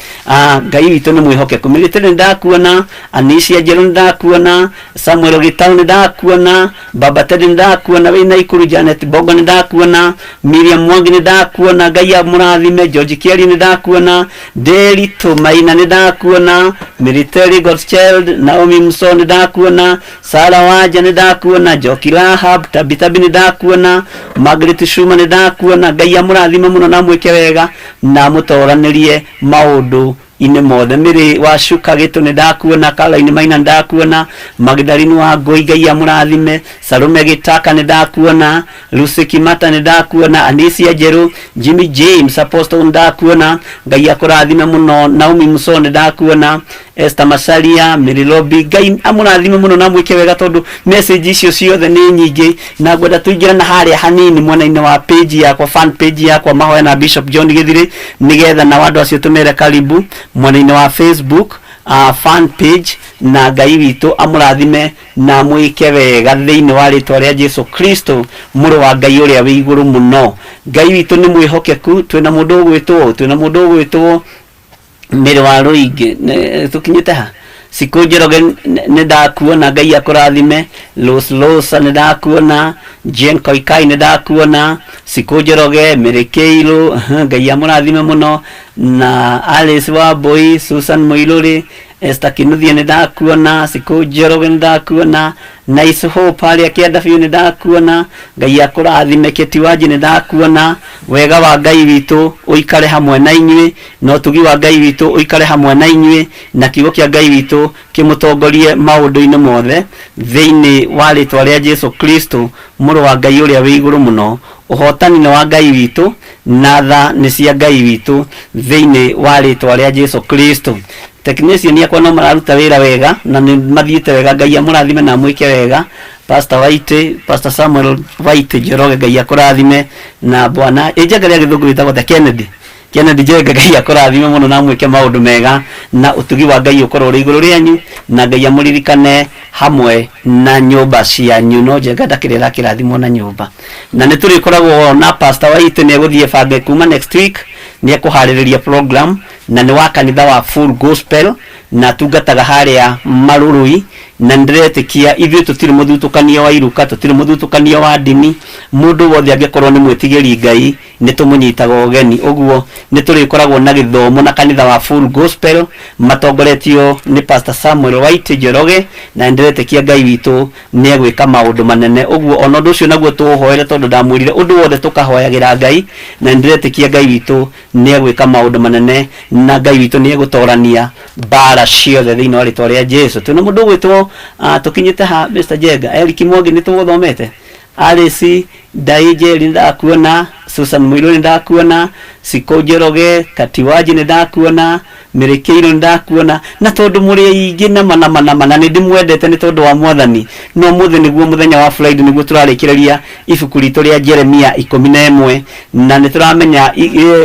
Ngai witũ nĩ mwĩhokeku. Military nĩndakuona, Anisia Njerũ nĩndakuona, Samuel Gĩtaũ nĩndakuona, Baba Ted nĩndakuona, wĩna Ikuru Janet Bongo nĩndakuona, Miriam Mwangi nĩndakuona. Ngai amũrathime. George Kieri nĩndakuona, Derito Maina nĩndakuona, Military, God's Child, Naomi Muso nĩndakuona, Sarah Wanja nĩndakuona, Joki Rahab, Tabithabi nĩndakuona, Margaret Shuma nĩndakuona. Ngai amũrathime mũno na mwĩke wega na mũtoranĩrie maũndũ ine mothe. Mĩrĩ wa Cuka Gĩtũ nĩndakuona, Caroline Maina nĩndakuona, Magdalene Wangui, Ngai amũrathime. Salome Gĩtaka nĩndakuona, Lucy Kimata nĩndakuona, Anisia Njerũ, Jimmy James Apostle nĩndakuona. Ngai akũrathime mũno. Naomi Muso nĩndakuona, Esther Masalia, Mary Lobby. Ngai amũrathime mũno na mwĩke wega, tondũ message icio ciothe nĩ nyingĩ, na ngwenda tũingĩre na harĩa hanini mwena-inĩ wa page yakwa, fan page yakwa, mahoya na Bishop John Gĩthirĩ, nĩgetha na andũ acio tũmere karibu mwena-inĩ wa Facebook fan page, na Ngai witũ amũrathime na mwĩke wega thĩinĩ wa rĩtwa rĩa Jesu Kristo, mũrũ wa Ngai ũrĩa wĩ igũrũ mũno. Ngai witũ nĩ mwĩhokeku. Twĩna mũndũ ũgwĩtwo Mĩrĩ wa Rũingĩ, tũkinyĩte ha. Siku Njoroge nĩndakuona, Ngai akũrathime. Losa nĩndakuona, Jane Koikai nĩndakuona, Siku Njoroge, Mary Kĩirũ, Ngai amũrathime mũno, na Alice Wambui, Susan Mũirũrĩ, Esther Kinuthia nĩ ndakuona, Siku Njoroge nĩ ndakuona, Nice Hope harĩa kĩanda biũ nĩ ndakuona, Ngai akũrathime, Kĩtiwanji nĩ ndakuona. Wega wa Ngai witũ ũikare hamwe na inyuĩ, na ũtugi wa Ngai witũ ũikare hamwe na inyuĩ, na kiugo kĩa Ngai witũ kĩmũtongorie maũndũ-inĩ mothe thĩinĩ wa rĩtwa rĩa Jesu Kristo, mũrũ wa Ngai ũrĩa wĩ igũrũ mũno. Ũhotani nĩ wa Ngai witũ, na tha nĩ cia Ngai witũ thĩinĩ wa rĩtwa rĩa Jesu Kristo. Technician yakwa no mararuta wĩra wega na nĩ mathiĩte wega. Ngai amũrathime na mwĩke wega. Pastor White, Pastor Samuel White Njoroge, Ngai akũrathime na Bwana ĩnjagaria gĩthũngũ wĩtagwo the Kennedy Njenga, Ngai akũrathime mũno na mwĩke maũndũ mega, na ũtugi wa Ngai ũkorwo ũrĩ igũrũ rĩanyu, na Ngai amũririkane hamwe na nyũmba cianyu. No Njenga ndakĩrĩra kĩrathimo na nyũmba, na nĩ tũrĩkoragwo na Pastor White nĩ egũthiĩ bange kuma next week, nĩ ekũharĩrĩria program, na nĩ wa kanitha wa Full Gospel, na tungataga harĩa Marũrũi, na ndiretĩkia ithuĩ tũtirĩ mũthutũkanio wa iruka, tũtirĩ mũthutũkanio wa ndini. Mũndũ wothe angĩkorwo nĩ mwĩtigĩri Ngai nĩ tũmũnyitaga ũgeni. Ũguo nĩ tũrĩkoragwo na gĩthomo na kanitha wa Full Gospel matongoretio nĩ Pastor Samuel White Njoroge, na ndiretĩkia Ngai witũ nĩ egwĩka maũndũ manene. Ũguo ona ũndũ ũcio naguo tũhoere, tondũ ndamwĩrire ũndũ wothe tũkahoyagĩra Ngai, na ndiretĩkia Ngai witũ nĩ egwĩka maũndũ manene, na Ngai witũ nĩ egũtorania bara ciothe thĩinĩ wa rĩtwa rĩa Jesu. Twĩna mũndũ ũgwĩtwo tũkinyĩte ha Mr. Njenga, Eric Mwangi nĩ tũgũthomete, Alice Ndaije nĩ ndakuona, Susan Mũirũ nĩ ndakuona, Siku Njoroge, Katiwanji nĩ ndakuona, Mĩrĩkĩirũ nĩ ndakuona, na tondũ mũrĩ aingĩ na mana nĩ ndĩmwendete nĩ tondũ wa Mwathani. No mũthĩ nĩguo mũthenya wa Friday nĩguo tũrarĩkĩrĩria ibuku ritũ rĩa Jeremia 11, na nĩ tũramenya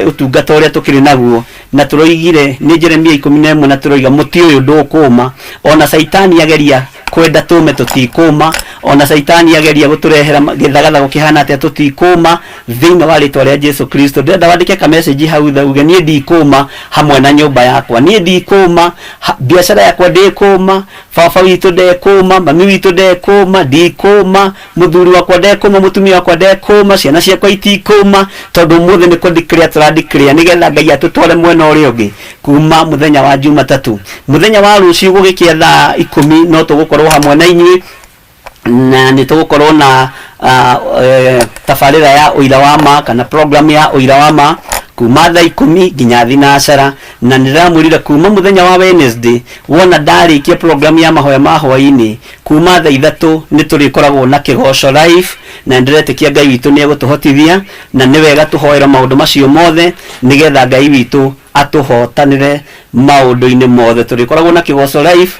ũtungata ũrĩa tũkĩrĩ naguo, na tũroigire nĩ Jeremia 11, na tũroiga mũtĩ ũyũ ndũkũma, ona Saitani ageria kwenda tũme tũtikũma, ona Saitani ageria gũtũrehera gĩthagathago kĩhana atĩa tũtikũma thĩinĩ wa rĩtwa rĩa Jesu Kristo. Ndĩrenda wandĩke ka message hau thauge niĩ ndikũma hamwe na nyũmba yakwa, niĩ ndikũma, biacara yakwa ndĩkũma, baba witũ ndekũma, mami witũ ndekũma, ndikũma, mũthuri wakwa ndekũma, mũtumia wakwa ndekũma, ciana ciakwa itikũma, tondũ ũmũthĩ nĩ kũndiclare tũrandiclare nĩgetha Ngai atũtware mwena ũrĩa ũngĩ kuma mũthenya wa Jumatatũ. Mũthenya wa rũciũ gũgĩkia thaa 10 no tũgũkorwo hamwe na inyuĩ, na nĩ tũgũkorwo na tabarĩra ya ũira wa ma, kana program ya ũira wa ma kuma thaa 10 nginya thinacara. Na nĩndĩramwĩrire kuma mũthenya wa Wednesday wona ndarĩkia program ya mahoya ma hwaĩ-inĩ kuma thaa 3 nĩ tũrĩkoragwo na kĩgoco live, na ndiretĩkia Ngai witũ nĩ egũtũhotithia, na nĩ wega tũhoere maũndũ macio mothe nĩgetha Ngai witũ atũhotanĩre maũndũ-inĩ mothe. Tũrĩkoragwo na kĩgoco live,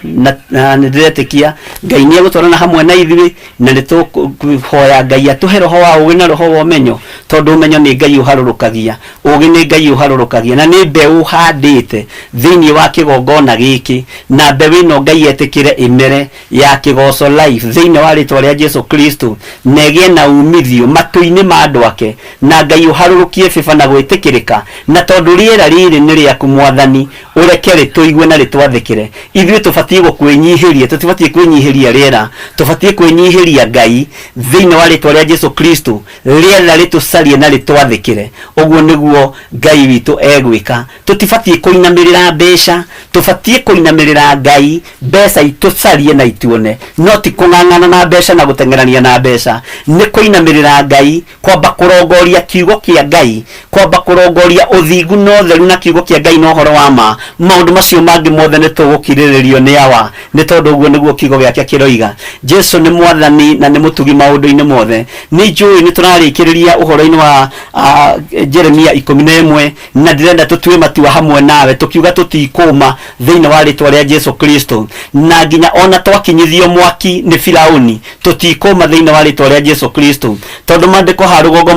na nĩndĩretĩkia Ngai nĩ egũtwarana hamwe na ithuĩ, na nĩ tũkũhoya Ngai atũhe roho wa ũgĩ na roho wa ũmenyo, tondũ ũmenyo nĩ Ngai ũharũrũkagia, ũgĩ nĩ Ngai ũharũrũkagia, na nĩ mbeũ handĩte thĩinĩ wa kĩgongona gĩkĩ, na mbeũ ĩno Ngai etĩkĩre ĩmere ya kĩgoco live thĩinĩ wa rĩtwa rĩa Jesu Kristo, na ĩgĩe na umithio matũ-inĩ ma andũ ake, na Ngai ũharũrũkie bĩba na gwĩtĩkĩrĩka, na tondũ rĩera rĩrĩ nĩ rĩaku Mwathani, ũreke rĩtũigue na rĩtwathĩkĩre. Ithuĩ tũbatiĩ gũkwĩnyihĩria, tũtibatiĩ kwĩnyihĩria rĩera, tũbatiĩ kwĩnyihĩria Ngai thĩinĩ wa rĩtwa rĩa Jesu Kristo, rĩera rĩtũcarie na rĩtwathĩkĩre. Ũguo nĩguo Ngai witũ egwĩka. Tũtibatiĩ kũinamĩrĩra mbeca, tũbatiĩ kũinamĩrĩra Ngai, mbeca itũcarie na ituone, no ti kũng'ang'ana na mbeca na gũteng'erania na mbeca. Nĩ kũinamĩrĩra Ngai, kwamba kũrongoria kiugo kĩa Ngai, kwamba kũrongoria ũthingu na ũtheru na kiugo kĩa Ngai na ũhoro wa ma. Maũndũ macio mangĩ mothe nĩ tũgũkirĩrĩrio nĩ awa, nĩ tondũ ũguo nĩguo kiugo gĩake kĩroiga. Jesu nĩ Mwathani na nĩ mũtugi maũndũ-inĩ mothe. Nĩ njũĩ nĩ tũrarĩkĩrĩria ũhoro-inĩ wa Jeremia 11, na ndĩrenda tũtue matua hamwe nawe tũkiuga tũtikũma thĩinĩ wa rĩtwa rĩa Jesu Kristo, na nginya ona twakinyithio mwaki nĩ Firaũni tũtikũma thĩinĩ wa rĩtwa rĩa Jesu Kristo, tondũ maandĩko ha rũgongo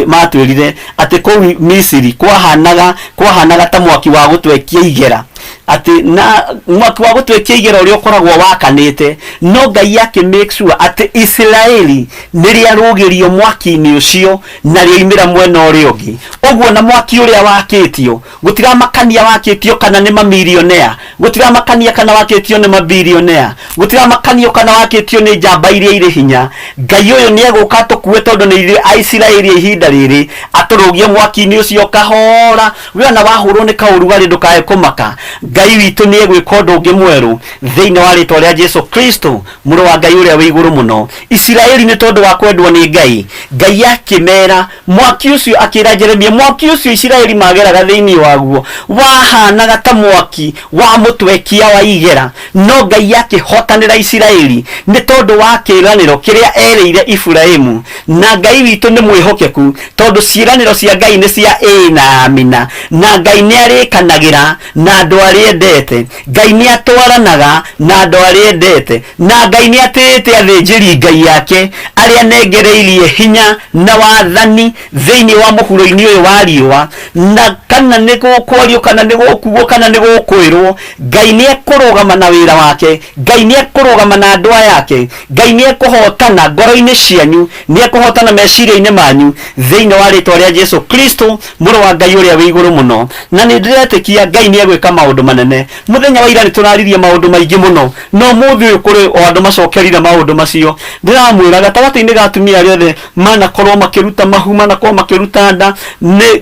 matwĩrire atĩ kũu Misiri kwahanaga ta mwaki wa gũtwekia igera, atĩ na mwaki wa gũtwekia igera ũrĩa ũkoragwo wakanĩte, no Ngai yake make sure atĩ Isiraeli nĩ rĩarũgĩrio mwaki-inĩ ũcio na rĩoimĩra mwena ũrĩa ũngĩ. Ũguo na mwaki ũrĩa wakĩtio gũtiramakania wakĩtio kana nĩ mamilionea, gũtiramakania kana wakĩtio nĩ mabilionea, gũtiramakania kana wakĩtio nĩ njamba iria irĩ hinya. Ngai ũyũ nĩ egũka tũkue, tondũ nĩ ithuĩ Isiraeli ihinda rĩrĩ, atũrũgie mwaki-inĩ ũcio kahora. We ona wahũrwo nĩ kaũrugarĩ ndũkae kũmaka, Ngai witũ nĩ egwĩka ũndũ ũngĩ mwerũ thĩinĩ wa rĩĩtwa rĩa Jesu Kristo mũrũ wa Ngai ũrĩa wĩ igũrũ mũno. Isiraeli nĩ tondũ wa kwendwo nĩ Ngai, Ngai akĩmera mwaki ũcio, akĩra Jeremia mwaki ũcio Isiraeli mageraga thĩinĩ waguo wahanaga ta mwaki wa mũtwekia wa igera, no Ngai akĩhotanĩra Isiraeli nĩ tondũ wa kĩĩranĩro kĩrĩa erĩire Iburahĩmu. Na Ngai witũ nĩ mwĩhokeku tondũ ciĩranĩro cia Ngai nĩ cia ĩĩ na amina, na Ngai nĩ arĩkanagĩra na andũ arĩa endete, Ngai nĩ atwaranaga na andũ arĩa endete, na Ngai nĩ atĩĩte athĩnjĩri Ngai yake arĩa nengereirie hinya na wathani thĩinĩ wa mũhuro-inĩ ũyũ wa riũa. Na kana nĩ gũkwario kana nĩ gũkuo kana nĩ gũkwĩrwo, Ngai nĩ ekũrũgama na wĩra wake, Ngai nĩ ekũrũgama na andũ yake, Ngai nĩ ekũhotana ngoro-inĩ cianyu, nĩ ekũhotana meciria-inĩ manyu thĩinĩ wa rĩĩtwa rĩa Jesu Kristo mũrũ wa Ngai ũrĩa wĩ igũrũ mũno. Na nĩ ndĩretĩkia Ngai nĩ egwĩka maũndũ manene. Mũthenya wa ira nĩ tũraririe maũndũ maingĩ mũno, no mũthĩ ũyũ kũrĩ o andũ macokerire maũndũ macio. Ndĩramwĩra gatagatĩ-inĩ ga atumia arĩa othe manakorwo makĩruta mahu, manakorwo makĩruta nda,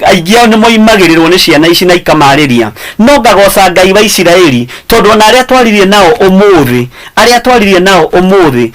aingĩ ao nĩ moimagĩrĩrwo nĩ ciana ici na ikamarĩria. No ngagoca Ngai wa Isiraeli tondũ ona arĩa twaririe nao ũmũthĩ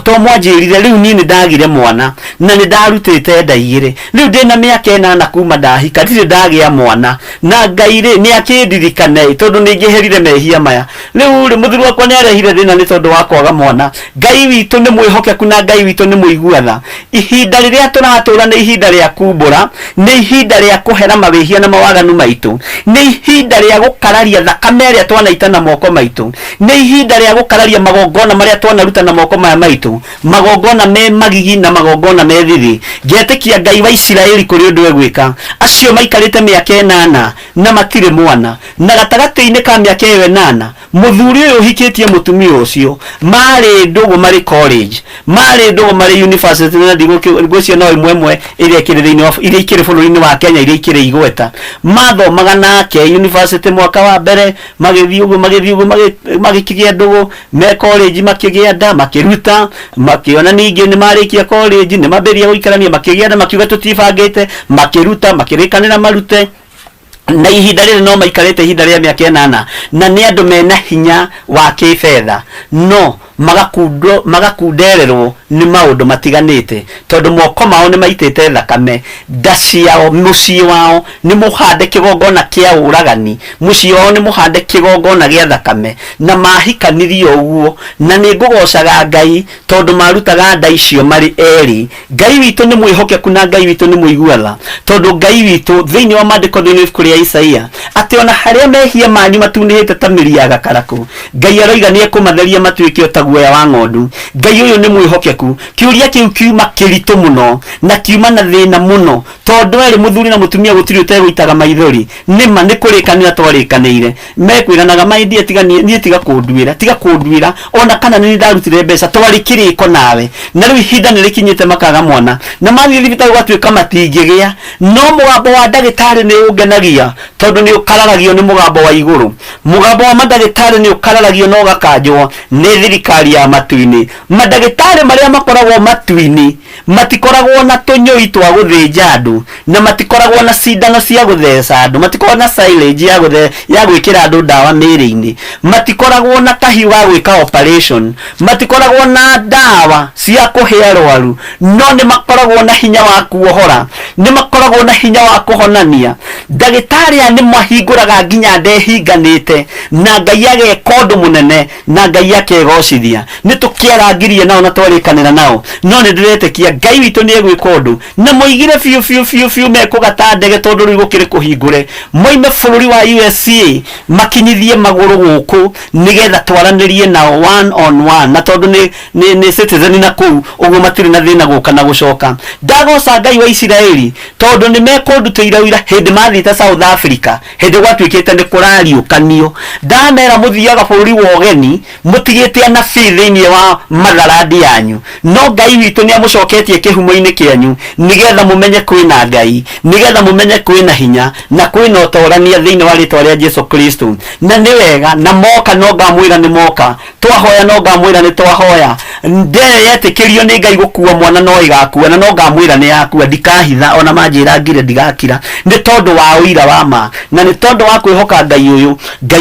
to mwanjĩrire rĩu niĩ nĩ ndagire mwana na nĩ ndarutĩte nda igĩrĩ, rĩu ndĩna mĩaka 8 kuma ndahika ndirĩ ndagĩa mwana, na Ngai nĩ akĩndirikane tondũ nĩ ngĩherire mehia maya. Rĩu mũthuri wakwa nĩ arehire thĩna nĩ tondũ wa kwaga mwana. Ngai witũ nĩ mwĩhokeku na Ngai witũ nĩ mũiguatha. Ihinda rĩrĩa tũratũra nĩ ihinda rĩa kumbũra, nĩ ihinda rĩa kũhera mawĩhia na mawaganu maitũ, nĩ ihinda rĩa gũkararia thakame ĩrĩa twanaita na moko maitũ, nĩ ihinda rĩa gũkararia magongona marĩa twanaruta na moko maya maitũ, magongona me magigi na magongona me thithi. Ngetĩkia Ngai wa Isiraeli kũrĩ ũndũ egwĩka. Acio maikarĩte mĩaka 8 na matirĩ mwana, na gatagatĩ-inĩ ka mĩaka ĩyo 8 mũthuri ũyũ ũhikĩtie mũtumia ũcio marĩ ndũgũ marĩ college, marĩ ndũgũ marĩ university, na ndigũcio no imwe iria ikĩrĩ thĩinĩ wa iria ikĩrĩ bũrũri-inĩ wa Kenya iria ikĩrĩ igweta, mathomaga nake university mwaka wa mbere, magĩthiĩ ũguo magĩkĩgĩa ndũgũ me college, makĩgĩa nda, makĩruta, makĩona ningĩ nĩ marĩkia college nĩ mambĩrĩria gũikarania, makĩgĩa nda, makiuga tũtibangĩte, makĩruta, makĩrĩkanĩra marute. Na ihinda rĩrĩ no maikarĩte ihinda rĩa mĩaka 8 na nĩ andũ mena hinya wa kĩbetha, no magakundererwo nĩ maũndũ matiganĩte tondũ moko mao nĩ maitĩte thakame. Nda ciao, mũciĩ wao nĩ mũhande kĩgongona kĩa ũragani, mũciĩ wao nĩ mũhande kĩgongona gĩa thakame, na mahikanirie ũguo. Na nĩ ngũgocaga Ngai tondũ marutaga nda icio marĩ erĩ. Ngai witũ nĩ mwĩhokeku na Ngai witũ nĩ mũiguatha, tondũ Ngai witũ thĩinĩ wa maandĩko thĩinĩ wa ibuku rĩa Isaia atĩ ona harĩa mehia manyu matunĩhĩte ta mĩri ya gakarakũ, Ngai aroiga nĩ ekũmatheria matuĩke o ta guoya wa ng'ondu. Ngai ũyũ nĩ mwĩhokeku. Kĩũria kĩu kiuma kĩritũ mũno na kiuma na thĩna mũno, tondũ erĩ mũthuri na mũtumia gũtirĩ ũtegũitaga maithori. Nĩma nĩ kũrĩkanĩra twarĩkanĩire, mekwĩranaga maindie niĩ tiga kũnduĩra ona kana nĩ ndarutire mbeca, twarĩ kĩrĩko nawe, na rĩu ihinda nĩ rĩkinyĩte makaga mwana, na mathiĩ thibitarĩ gũgatuĩka matingĩgĩa. No mũgambo wa ndagĩtarĩ nĩ ũngenagia tondũ nĩ ũkararagio nĩ mũgambo wa igũrũ. Mũgambo wa mandagĩtarĩ nĩ ũkararagio na ũgakanjwo nĩ thirikari ya matu-inĩ. Mandagĩtarĩ marĩa makoragwo matu-inĩ matikoragwo na tũnyũi twa gũthĩnja andũ, na matikoragwo na cindano cia gũtheca andũ, matikoragwo na silage ya gwĩkĩra andũ ndawa mĩĩrĩ-inĩ, matikoragwo na kahiũ ga gwĩka operation, matikoragwo na ndawa cia kũhe arwaru, no nĩ makoragwo na hinya wa kuohora, nĩ makoragwo na hinya wa kũhonania. Ndagĩtarĩ aya nĩ mahingũraga nginya ndehinganĩte, na Ngai ageka ũndũ mũnene, na Ngai akegocithia. Nĩ tũkĩarangirie nao na twarĩkanĩra nao, no nĩ ndĩretĩkia Ngai witũ nĩ egwĩka ũndũ, na moigire biũ mekũgata ndege tondũ rĩu gũkĩrĩ kũhingũre, moime bũrũri wa USA makinyithie magũrũ gũkũ nĩgetha twaranĩrie nao 1-on-1, na tondũ nĩ citizen na kũu ũguo matirĩ na thĩna gũka na gũcoka. Ndagoca Ngai wa Isiraeli tondũ nĩ mekũndutĩire ũira hĩndĩ mathiĩte South Africa, hĩndĩ gwatuĩkĩte nĩ kũrariũkanio. Ndamera mũthiaga bũrũri wa ũgeni mũtigĩte anabii thĩinĩ wa matharandi yanyu, no Ngai witũ nĩ amũcoketie kĩhumo-inĩ kĩanyu nĩgetha mũmenye kwĩna Ngai, nĩgetha mũmenye kwĩna hinya na kwĩna ũtorania thĩinĩ wa rĩĩtwa rĩa Jesu Kristo. Na nĩ wega na moka, no ngamwĩra nĩ moka twahoya no ngamwira ni twahoya ndere yetikirio ni Ngai gukua mwana no igakua na no ngamwira ni yakua ndikahitha ona manjira ngire ndigakira ni tondu wa uira wa ma na ni tondu wa kwihoka Ngai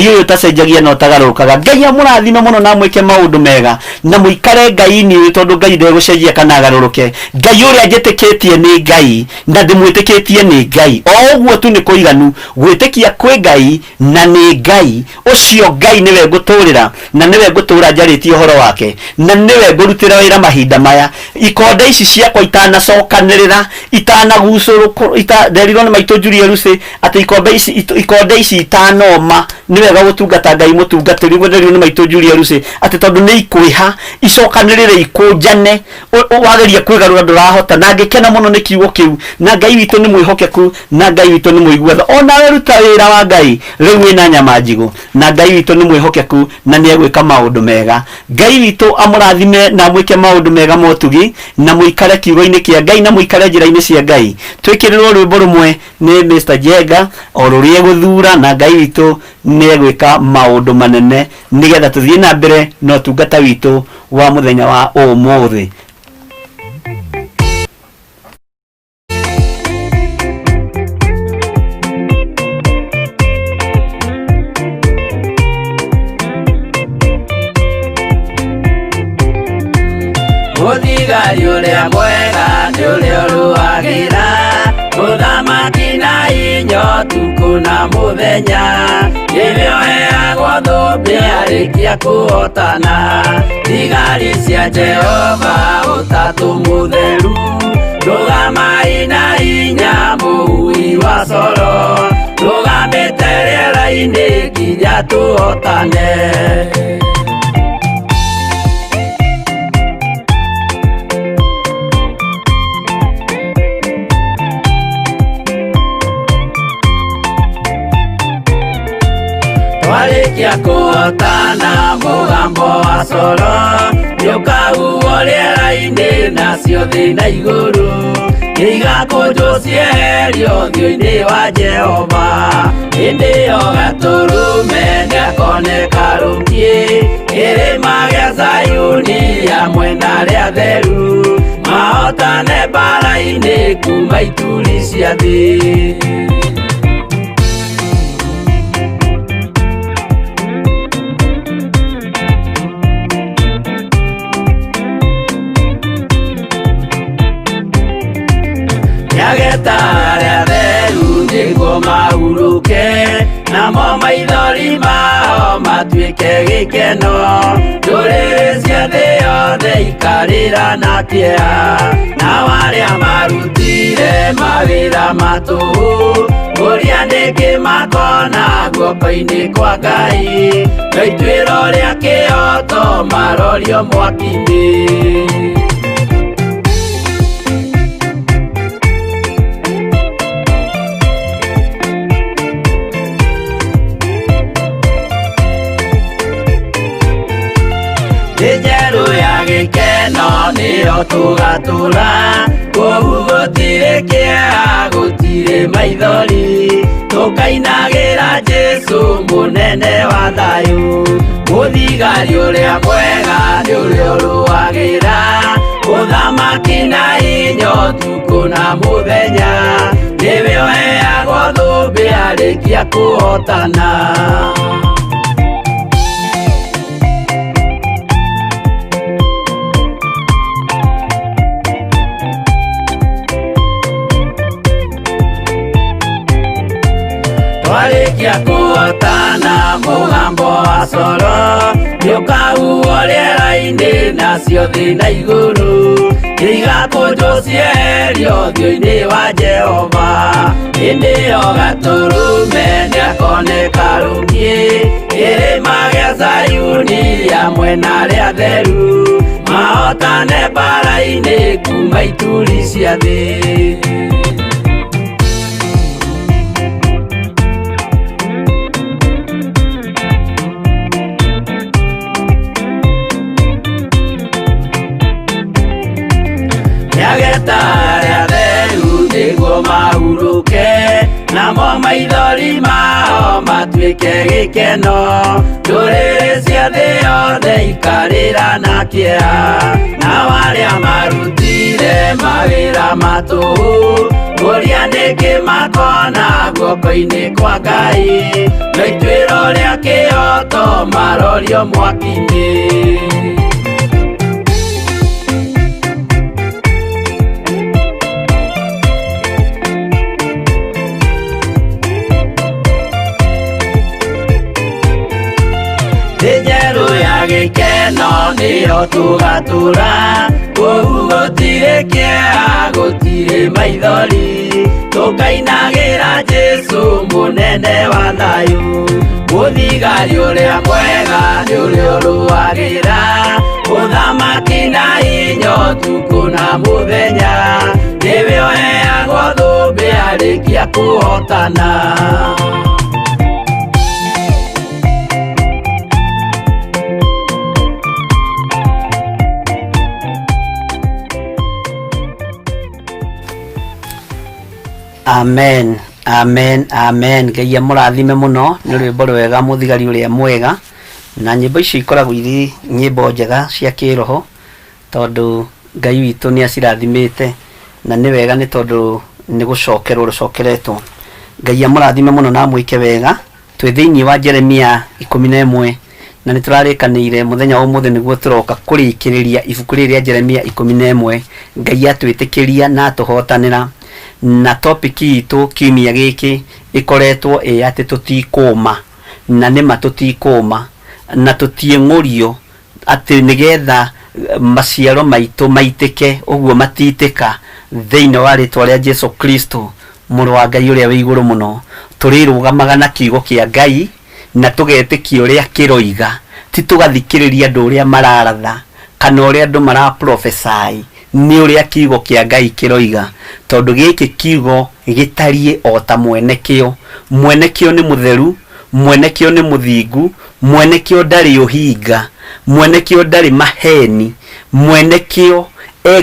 uyu tacenjagia no tagarukaga Ngai amurathime muno na mwike maundu mega na muikare Ngai ni tondu Ngai ndegucenjia kana agaruruke Ngai uria njitikitie ni Ngai na ndimwitikitie ni Ngai o uguo tu ni kuiganu gwitikia kwi Ngai na ni Ngai ucio Ngai niwe nguturira na niwe ngutura njaritie uhoro wake na niwe ngurutira wira mahinda maya ikonde ici ciakwa itanacokanirira itanagucuruku nderirwo ni maitu Julia Lucy ati ikonde ici itanoma niwega gutungata Ngai mutungatiri nderirwo ni maitu Julia Lucy ati tondu ni ikwiha icokanirire ikunjane wageria kwigarura ndurahota na ngikena muno ni kiugo kiu na Ngai witu ni mwihokeku na Ngai witu ni muiguatha ona we ruta wira wa Ngai riu wina nyama njigu na Ngai witu ni mwihokeku na ni egwika maundu mega Ngai witu amurathime na mwike maundu mega motugi na muikare kiugo-ini kia Ngai na muikare njira-ini cia Ngai twikirirwo rwimbo rumwe ni Mr. Jenga o rurie guthura na Ngai witu ni egwika maundu manene nigetha tuthie na mbere no tungata witu wa muthenya wa umuthi Muthigari uria mwega ni uria uruagira uthamaki na inyo tuku na muthenya ivyo heagwo thumbi arikia kuhotana thigari cia Jehova utatu mutheru rugamai na inya muui wa coro rugamite riera-ini nginya tuhotane warikia kuhotana mugambo wa coro niukahuo riera-ini nacio thi na iguru igakunjwo cieherio ũthiũ-inĩ wa Jehova hĩndĩ ĩyo Gaturume nĩakoneka rũngiĩ kĩrĩma gĩa Zayuni hamwe na arĩa atheru mahotane mbara-inĩ kuma ituri cia thĩ. Nyageta arĩa atheru nĩguo mahuruke namo maithori mao matuĩke gĩkeno ndũrĩrĩ cia thĩ yothe ikarĩra na kĩeha nao arĩa marutire mawĩra matũhũ ũrĩa nĩngĩ makona guoko-inĩ kwa Ngai na ituĩro rĩa kĩhoto marorio mwaki-inĩ. Njeru ya gĩkeno nĩyo tũgatũra kũu gũtirĩ kĩeha gũtirĩ maithori tũkainagĩra Jesũ mũnene wa thayũ mũthigari ũrĩa mwega nĩ ũrĩa ũrũagĩra ũthamaki na hinya ũtukũ na mũthenya nĩwe ũheagwo thũmbĩ arĩkia kũhotana. Warikia kuhotana mugambo wa coro nĩũkahuo rĩera-inĩ nacio thĩ na igũrũ igakunjwo cieherio ũthiũ-inĩ wa Jehova hĩndĩ ĩyo Gaturume nĩakoneka rũngiĩ kĩrĩma gĩa Zayuni hamwe na arĩa atheru mahotane mbara-inĩ kuma ituri cia thĩ. Nyageta arĩa atheru nĩguo mahuruke namo maithori mao matuike gikeno ndũrĩrĩ cia thĩ yothe ikarĩra na kĩeha na arĩa marutire mawĩra matũhũ ũrĩa nĩkĩ makona guoko-inĩ kwa Ngai na ituĩro rĩa kĩoto marorio mwaki-inĩ. Njerũ ya gĩkeno nĩyo tũgatũra kũu gũtirĩ kĩeha gũtirĩ maithori tũkainagĩra Jesũ mũnene wa thayũ mũthigari ũrĩa mwega nĩ ũrĩa ũrũagĩra ũthamaki na hinya ũtukũ na mũthenya nĩwe ũheagwo thũmbĩ arĩkia kũhotana. Amen, amen, amen. Ngai amũrathime mũno nĩ rwĩmbo rwega mũthigari ũrĩa mwega, na nyĩmbo icio ikoragwo irĩ nyĩmbo njega cia kĩroho tondũ Ngai witũ nĩ acirathimĩte na nĩ wega nĩ tondũ nĩ gũcokerwo rũcokeretwo. Ngai amũrathime mũno na mwĩke wega. Twĩ thĩinĩ wa Jeremia 11 na nĩ tũrarĩkanĩire mũthenya wa ũmũthĩ nĩguo tũroka kũrĩkĩrĩria ibuku rĩrĩ rĩa Jeremia 11. Ngai atwĩtĩkĩria na atũhotanĩra na topic itũ kiumia gĩkĩ ikoretwo atĩ tũtikũma na nĩma tũtikũma na tũtieng'ũrio atĩ nĩgetha maciaro maitũ maitĩke ũguo matitĩka thĩinĩ wa rĩtwa rĩa Jesũ Kristo mũrũ wa Ngai ũrĩa wĩ igũrũ mũno. Tũrĩrũgamaga na kiugo kĩa Ngai na tũgetĩkia ũrĩa kĩroiga, ti tũgathikĩrĩria andũ ũrĩa mararatha kana ũrĩa andũ maraprophesy, nĩ ũrĩa kiugo kĩa Ngai kĩroiga tondũ gĩkĩ kiugo gĩtariĩ o ta mwenekĩo. Mwenekĩo nĩ mũtheru, mwenekĩo nĩ mũthingu, mwenekĩo ndarĩ ũhinga, mwenekĩo ndarĩ maheni, mwenekĩo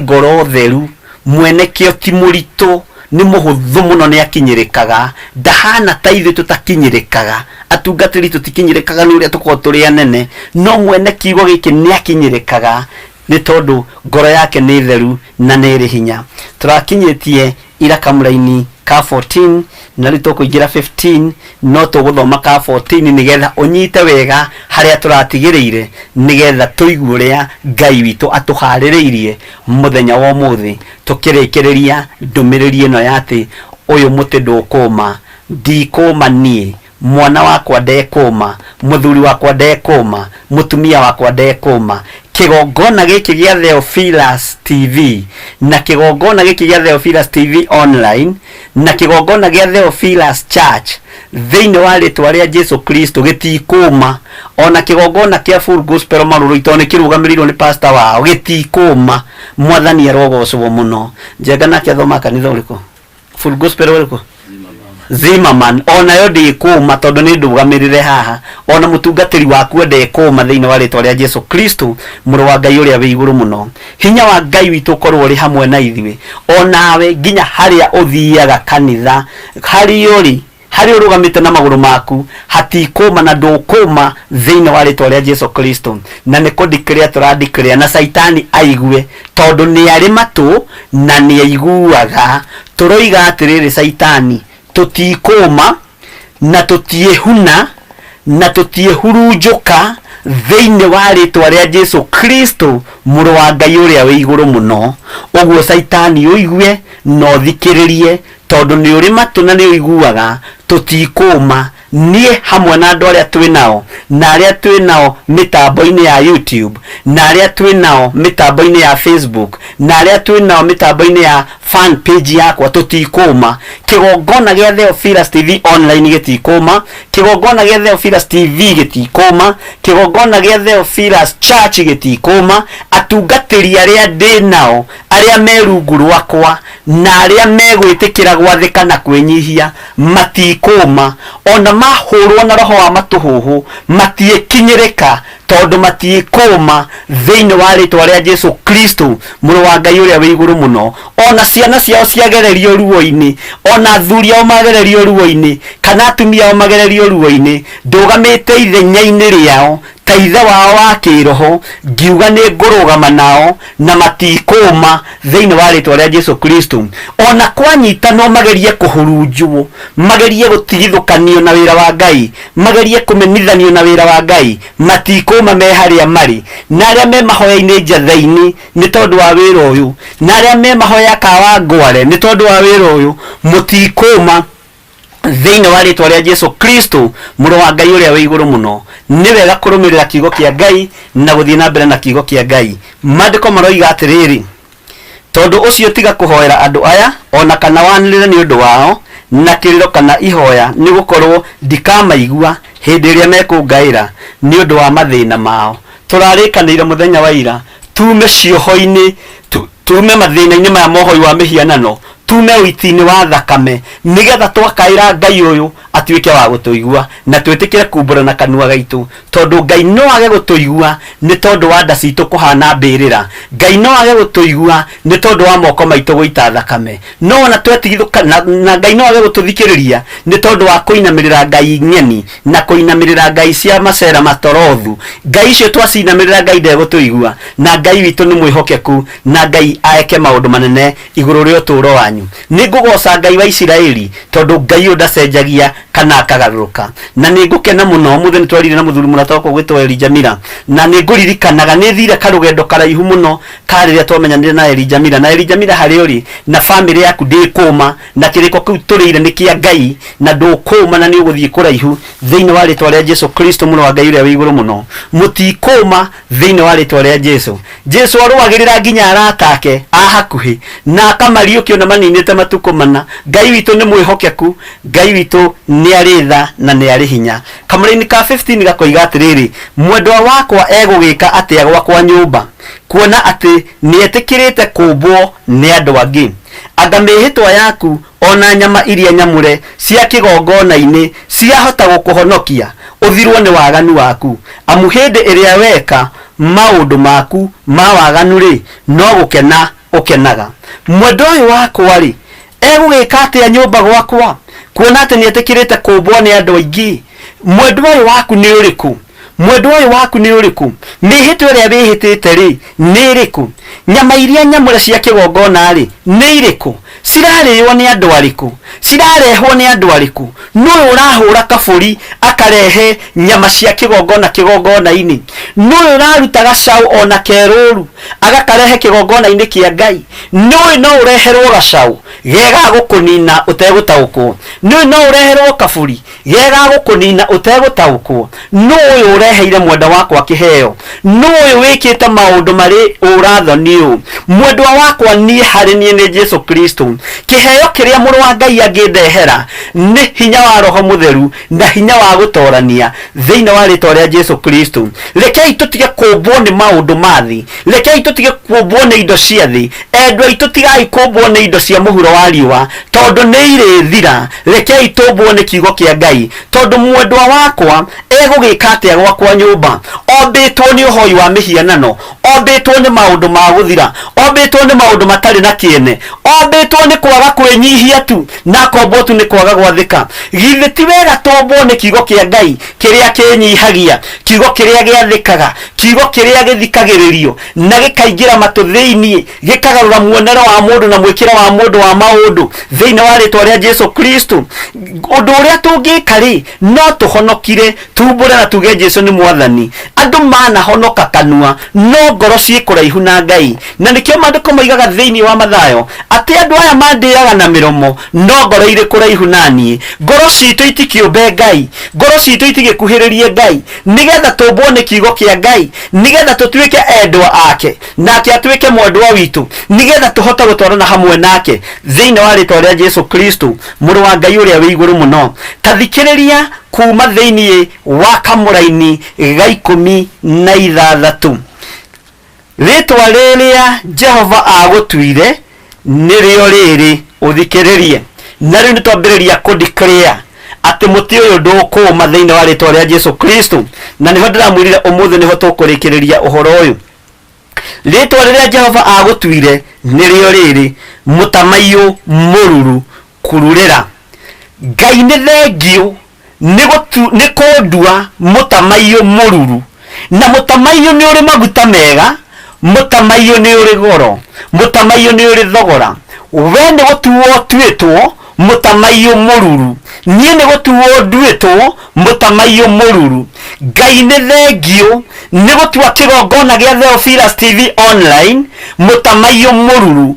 ngoro theru, mwenekĩo ti mũritũ, nĩ mũhũthũ mũno nĩ akinyĩrĩkaga, ndahana ta ithuĩ tũtakinyĩrĩkaga, atungatĩri tũtikinyĩrĩkaga nĩ ũrĩa tũkorwo tũrĩ anene, no mwene kiugo gĩkĩ nĩ akinyĩrĩkaga nĩ tondũ ngoro yake nĩ theru na nĩ ĩrĩ hinya. Tũrakinyĩtie ira kamũraini ka 14 na rĩu tũkũingĩra 15 no tũgũthoma ka 14 nĩgetha ũnyite wega harĩa tũratigĩrĩire nĩgetha tũigue ũrĩa Ngai witũ atũharĩrĩirie mũthenya wa ũmũthĩ tũkĩrĩkĩrĩria ndũmĩrĩri ĩno ya atĩ ũyũ mũtĩ ndũkũma, ndikũma niĩ, mwana wakwa ndekũma, mũthuri wakwa ndekũma, mũtumia wakwa ndekũma. Kĩgongona gĩkĩ gĩa Theophilus TV na kĩgongona gĩkĩ gĩa Theophilus TV online na kĩgongona gĩa Theophilus Church thĩinĩ wa rĩtwa rĩa Jesũ Kristo gĩtikũma, ona kĩgongona kĩa Full Gospel Marũrũ tondũ nĩ kĩrũgamĩrĩirwo nĩ pastor wao gĩtikũma. Mwathani arogocwo mũno. Njenga nake athoma kanitha ũrĩkũ? Full Gospel ũrĩkũ? Zimmerman. Ona yo ndikũma tondũ nĩ ndũgamĩrĩre haha, ona mũtungatĩri waku ndekũma thĩinĩ wa rĩtwa rĩa Jesũ Kristo mũrũ wa Ngai ũrĩa wĩ igũrũ mũno. Hinya wa Ngai witũ ũkorwo ũrĩ hamwe na ithuĩ, onawe nginya harĩa ũthiaga kanitha, harĩa ũrũgamĩte na magũrũ maku hatikũma na ndũkũma thĩinĩ wa rĩtwa rĩa Jesũ Kristo. Na nĩ kũndikĩrĩra tũrandikĩrĩra na Saitani aigue tondũ nĩ arĩ matũ na nĩ aiguaga. Tũroiga atĩrĩrĩ Saitani, tũtikũma na tũtiehuna na tũtiehurunjũka thĩinĩ wa rĩtwa rĩa Jesũ Kristo mũrũ wa Ngai ũrĩa wĩ igũrũ mũno. Ũguo Saitani ũigue na ũthikĩrĩrie tondũ nĩ ũrĩ matũ na nĩ ũiguaga. Tũtikũma niĩ hamwe na andũ arĩa twĩ nao na arĩa twĩ nao mĩtambo-inĩ ya YouTube na arĩa twĩ nao mĩtambo-inĩ ya Facebook na arĩa twĩ nao mĩtambo-inĩ ya fan page yakwa tũtikũma. Kĩgongona gĩa Theophilus TV online gĩtikũma, kĩgongona gĩa Theophilus TV gĩtikũma, kĩgongona gĩa Theophilus Church gĩtikũma. Atungatĩri arĩa ndĩ nao arĩa me rungu rwakwa na arĩa megwĩtĩkĩra gwathĩka na kwĩnyihia matikũma. Ona mahũrwo na roho wa matũhũhũ matiĩkinyĩrĩka tondu matikuma thiini wa ritwa ria Jesu Kristo muru wa Ngai uria wi iguru muno. Ona ciana ciao ciagererio ruo-ini, ona athuri ao magererio ruo-ini, kana atumia ao magererio ruo-ini, ndugamite ithenya-ini riao ta ithe wao wa kiroho, ngiuga ni ngurugama nao na matikuma thiini wa ritwa ria Jesu Kristo. Ona kwanyita no magerie kuhurunjwo, magerie gutigithukanio na wira wa Ngai, magerie kumenithanio na wira wa Ngai, matikuma me haria mari. Na aria me mahoya-ini njatha-ini ni tondu wa wira uyu, na aria me mahoya kawa ngware ni tondu wa wira uyu, mutikuma thiini wa ritwa ria Jesu Kristo muru wa Ngai uria wi iguru muno. Ni wega kurumirira kiugo kia Ngai na guthii na mbere na kiugo kia Ngai. Mandiko maroiga atiriri, tondu ucio tiga kuhoera andu aya ona kana wanirire ni undu wao na kiriro kana ihoya, ni gukorwo ndikamaigua hindi iria mekungaira ni undu wa mathina mao. Turarikanire muthenya wa ira tume cioho-ini, tume mathina-ini maya mohoi wa mihianano, tume uitini wa thakame, nigetha twakaira Ngai uyu atuike wa gutuigua na twitikire kumbura na kanua gaitu. Tondu Ngai no age gutuigua ni tondu wa nda citu kuhana mbirira, Ngai no age gutuigua ni tondu wa moko maitu guita thakame, no na twetigithuka na Ngai no age gututhikiriria ni tondu wa kuinamirira Ngai nyeni na kuinamirira Ngai cia macera matorothu. Ngai icio twacinamirira Ngai nde gutuigua, na Ngai witu ni mwihokeku, na Ngai aeke maundu manene iguru ria uturo wanyu. Ni ngugoca Ngai wa Isiraeli tondu Ngai uyu ndacenjagia kana akagaruruka. Na ni ngukena muno muthe ni twarire na muthuri muratoko gwitwo Elijah Mira, na ni nguririkanaga ni thire karugendo karaihu muno kariria twamenyanire na Elijah Mira. Na Elijah Mira hari uri na family yaku ndikuma na kiriko kiu turire ni kia Ngai na ndukuma na ni uguthie kuraihu thiini wa ritwa ria Jesu Kristo muru wa Ngai uria wi iguru muno. Mutikuma thiini wa ritwa ria Jesu. Jesu aruagirira nginya aratake ahakuhi na akamariukio na maninite matuko mana. Ngai witu ni mwihokeku, Ngai witu ni aritha na ni ari hinya. Kamuri-ini ka 15 gakoiga atiriri, mwendwa wakwa egugika atia gwakwa nyumba, kuona ati ni etikirite kumbwo ni andu angi. Anga mihitwa yaku ona nyama iria nyamure cia kigongona-ini ciahota gukuhonokia, uthirwo ni waganu waku. Amu hindi iria weka maundu maku ma waganu ri no gukena ukenaga. Mwendwa uyu wakwa ri egugika atia nyumba gwakwa, kuona ati ni etikirite kumbwo ni andu aingi. Mwendwa uyu waku ni uriku? Mwendwa uyu waku ni uriku? Mihitwa iria wihitite ri ni iriku? Nyama iria nyamure cia kigongona ri ni iriku? Cirarĩo ni andu ariku? Cirarehwo ni andu ariku? No urahura kaburi akarehe nyama cia kigongona-ini? No uraruta gacau ona keruru agakarehe kigongona-ini kia Ngai? No ureherwo gacau gega gukunina utegutaukwo? No ureherwo kaburi gega gukunina utegutaukwo? No uyu ureheire mwenda wakwa kiheo? No uyu wikite maundu mari urathonio? Mwendwa wakwa nie hari nie ni Jesu Kristo. Kiheo kiria muru wa Ngai angindehera ni hinya wa Roho Mutheru na hinya wa gutorania thiini wa ritwa ria Jesu Kristo. Rekei tutige kumbwo ni maundu mathi, rekei tutige kumbwo ni indo cia thi, endwa itu tigai kumbwo ni indo cia muhuro wa riua tondu ni irithira. Rekei tumbwo ni kiugo kia Ngai tondu mwendwa wakwa egugika atia gwakwa nyumba, ombitwo ni uhoi wa mihianano, ombitwo ni maundu ma guthira, ombitwo ni maundu matari na kiene, ombitwo ni kwaga kwinyihia tu na kombwo tu ni kwaga gwathika. Githe ti wega tombwo ni kiugo kia Ngai kiria kinyihagia, kiugo kiria giathikaga, kiugo kiria githikagiririo na gikaingira matu thiini, gikagarura muonero wa mundu na mwikira wa mundu wa maundu thiini wa ritwa ria Jesu Kristo. Undu uria tungika ri no tuhonokire tumbure na tuge Jesu ni mwathani. Andu mana honoka kanua no ngoro cie kuraihu na Ngai, na nikio mandiko moigaga thiini wa Mathayo ati andu aya mandiraga na miromo no ngoro iri kuraihu nanie. Ngoro citu itikiumbe Ngai, ngoro citu itigikuhiririe Ngai, nigetha tumbwo ni kiugo kia Ngai, nigetha tutuike endwa ake nake atuike mwendwa witu, nigetha tuhota gutwarana hamwe nake thiini wa ritwa ria Jesu Kristo muru wa Ngai uria wi iguru muno. Tathikiriria kuma thiini wa Kamũra-ini ga 16. Ritwa riria Jehova agutuire nirio riri uthikiririe. Na riu nitwambiriria kudeclare ati muti uyu ndukuma thiini wa ritwa ria Jesu Kristo. Na niho ndiramwirire umuthi niho tukurikiria uhoro uyu. Ritwa riria Jehova agutwire nirio riri Mutamaiyũ Mũruru kururira. Ngai nĩ thengio nĩ kũndua Mutamaiyũ Mũruru. Na Mutamaiyũ nĩ ũrĩ maguta mega, Mutamaiyũ nĩ ũrĩ goro, Mutamaiyũ nĩ ũrĩ thogora. We nĩ gũtuo tuĩtwo Mutamaiyũ Mũruru, niĩ nĩ gũtuo nduĩtwo Mutamaiyũ Mũruru. Ngai nĩ thengio nĩ gũtua kĩgongona gĩa Theophilus TV online Mutamaiyũ Mũruru.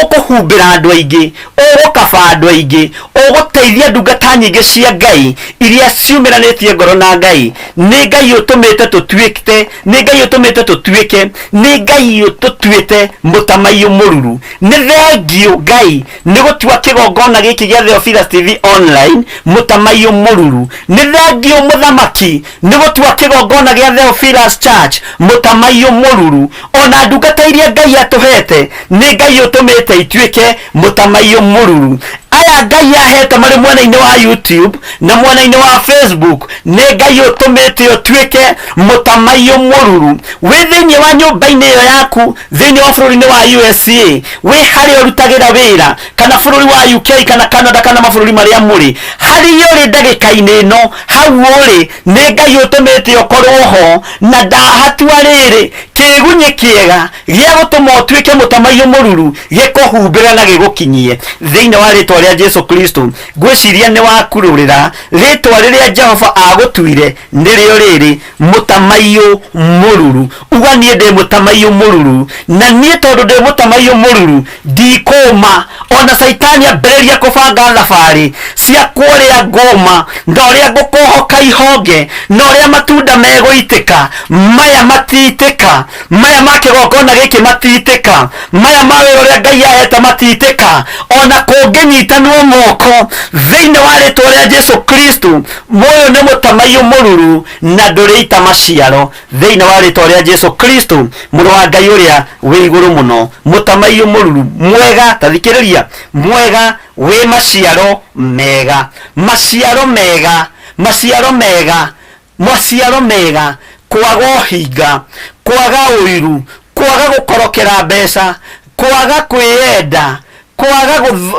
Ũkũhumbĩra andũ aingĩ, ũgũkaba andũ aingĩ, ũgũteithia ndungata nyingĩ cia Ngai iria ciumiranĩtie ngoro na Ngai. Nĩ Ngai ũtũmĩte tũtuĩke, nĩ Ngai ũtũmĩte tũtuĩke, nĩ Ngai ũtũtuĩte Mutamaiyũ Mũruru. Nĩ thengio Ngai nĩ gũtua kĩgongona gĩkĩ gĩa Theophilus TV online Mutamaiyũ Mũruru. Nĩ thengio Mũthamaki nĩ gũtua kĩgongona gĩa Theophilus Church Mutamaiyũ Mũruru. Ona ndungata iria Ngai atũhete nĩ Ngai ũtũmĩte ituĩke Mutamaiyũ Mũruru. Aya Ngai ahete marĩ mwena-inĩ wa YouTube na mwena-inĩ wa Facebook nĩ Ngai ũtũmĩte ũtuĩke Mutamaiyũ Mũruru. Wĩ thĩinĩ wa nyũmba-inĩ ĩyo yaku thĩinĩ wa bũrũri-inĩ wa USA, wĩ harĩa ũrutagĩra wĩra kana bũrũri wa UK kana Canada kana mabũrũri marĩa mũrĩ, harĩa ũrĩ ndagĩka-inĩ ĩno hau ũrĩ nĩ Ngai ũtũmĩte ũkorwo ho na ndahatua rĩrĩ kĩgunyĩ kĩega gĩa gũtũma ũtuĩke Mutamaiyũ Mũruru gĩkũhumbĩre na gĩgũkinyie thĩinĩ wa rĩtwa rĩa Jesu Kristo. Ngwĩciria nĩ wakurũrĩra rĩtwa rĩrĩa Jehova agũtuire nĩrĩo rĩrĩ Mutamaiyũ Mũruru. Uga niĩ ndĩ Mutamaiyũ Mũruru, na niĩ tondũ ndĩ Mutamaiyũ Mũruru ndikũma. Ona Saitani ambĩrĩria kũbanga thabarĩ cia kũrĩa ngũma, na ũrĩa ngũkũhoka ihonge, na ũrĩa matunda megũitĩka, maya matitĩka, maya ma kĩgongona gĩkĩ matitĩka, maya ma wĩra ũrĩa Ngai ahete matitĩka. Ona kũngĩnyitanwo moko thĩinĩ wa rĩtwa rĩa Jesu Kristo, ũyũ nĩ Mutamaiyũ Mũruru na ndũrĩita maciaro thĩinĩ wa rĩtwa rĩa Jesu Kristo, mũrũ wa Ngai ũrĩa wĩ igũrũ mũno. Mutamaiyũ Mũruru mwega, ta thikĩrĩria, mwega wĩ maciaro mega, maciaro mega, maciaro mega, maciaro mega, kwaga ũhinga, kwaga ũiru, kwaga gũkorokera mbeca, kwaga kwĩyenda,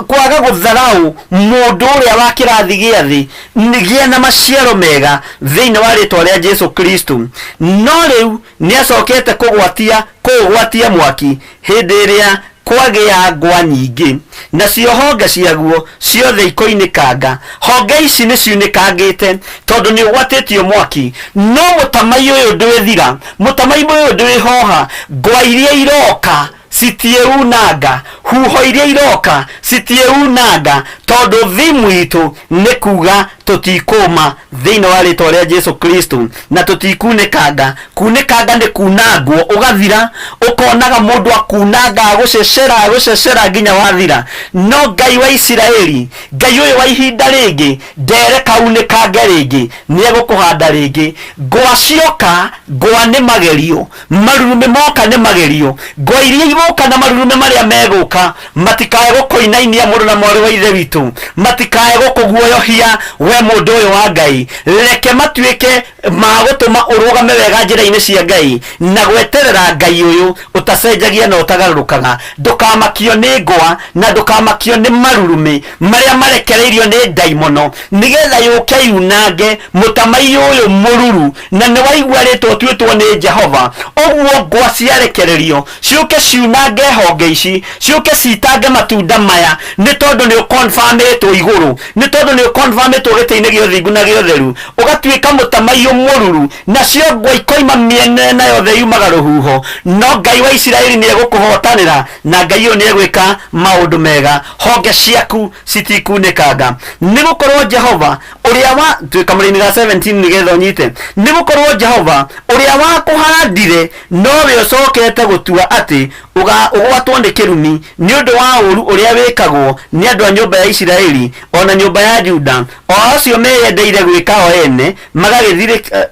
kwaga gũtharaũ mũndũ ũrĩa wa kĩrathi gĩa thĩ, gĩa na maciaro mega thĩinĩ wa rĩtwa rĩa Jesu Kristo. No rĩu nĩ acokete kũgwatia mwaki hĩndĩ ĩrĩa kwagĩa ngwa nyingĩ, nacio honge ciaguo ciothe ikoinĩkanga. Honge ici nĩ ciunĩkangĩte tondũ nĩ ũgwatĩtio mwaki. No Mutamaiyũ ũyũ ndwĩthira, Mutamaiyũ ũyũ ndwĩhoha. Ngwa iria iroka citiĩunanga, huho iria iroka citiĩunanga, tondũ thimu itũ nĩ kuga tũtikũma thĩinĩ wa rĩtwa rĩa Jesu Kristo, na tũtikunĩkanga. Kunĩkanga nĩ kunangwo ũgathira, ũkonaga mũndũ akunanga agũcecera nginya wathira. No Ngai wa Isiraeli, Ngai ũyũ wa ihinda rĩngĩ ndereka unĩkange rĩngĩ, nĩ egũkũhanda rĩngĩ. Ngwa cioka, ngwa nĩ magerio, marurume moka nĩ magerio. Ngwa iria igoka na marurume marĩa megũka matikae gũkũinainia mũndũ na mwarĩ wa ithe witũ, matikae gũkũguoyohia we mũndũ ũyũ wa Ngai. Reke matuĩke magũtũma ũrũgame wega njĩra-inĩ cia Ngai na gweterera Ngai ũyũ ũtacenjagia na ũtagarũrũkaga. Ndũkamakio nĩ ngwa na ndũkamakio nĩ marurume marĩa marekereirio nĩ ndaimono nĩgetha yũke yunange Mutamaiyũ ũyũ Mũruru. Na nĩ waigua rĩtwa ũtuĩtwo nĩ Jehova, ũguo ngwa ciarekererio ciũke ciunange honge ici, ciũke citange matunda maya, nĩ tondũ nĩ ũkonfamĩtwo igũrũ, nĩ tondũ nĩ ũkonfamĩtwo gĩtĩ-inĩ gĩa ũthingu na gĩa ũtheru, ũgatuĩka Mutamaiyũ Mũruru. Nacio ngwa ikoima mĩena yothe yumaga rũhuho. No Ngai wa Isiraeli nĩ egũkũhotanĩra, na Ngai ũyũ nĩ egwĩka maũndũ mega. Honge ciaku citikunĩkanga, nĩ gũkorwo Jehova ũrĩa wa tuĩka mũrĩini ga 17 nĩgetha ũnyite, nĩ gũkorwo Jehova ũrĩa wakũhandire nowe ũcokete gũtua atĩ ũgwatwo nĩ kĩrumi nĩ ũndũ wa ũru ũrĩa wĩkagwo nĩ andũ a nyũmba ya Isiraeli ona nyumba ya Juda o acio meyendeire gwika o ene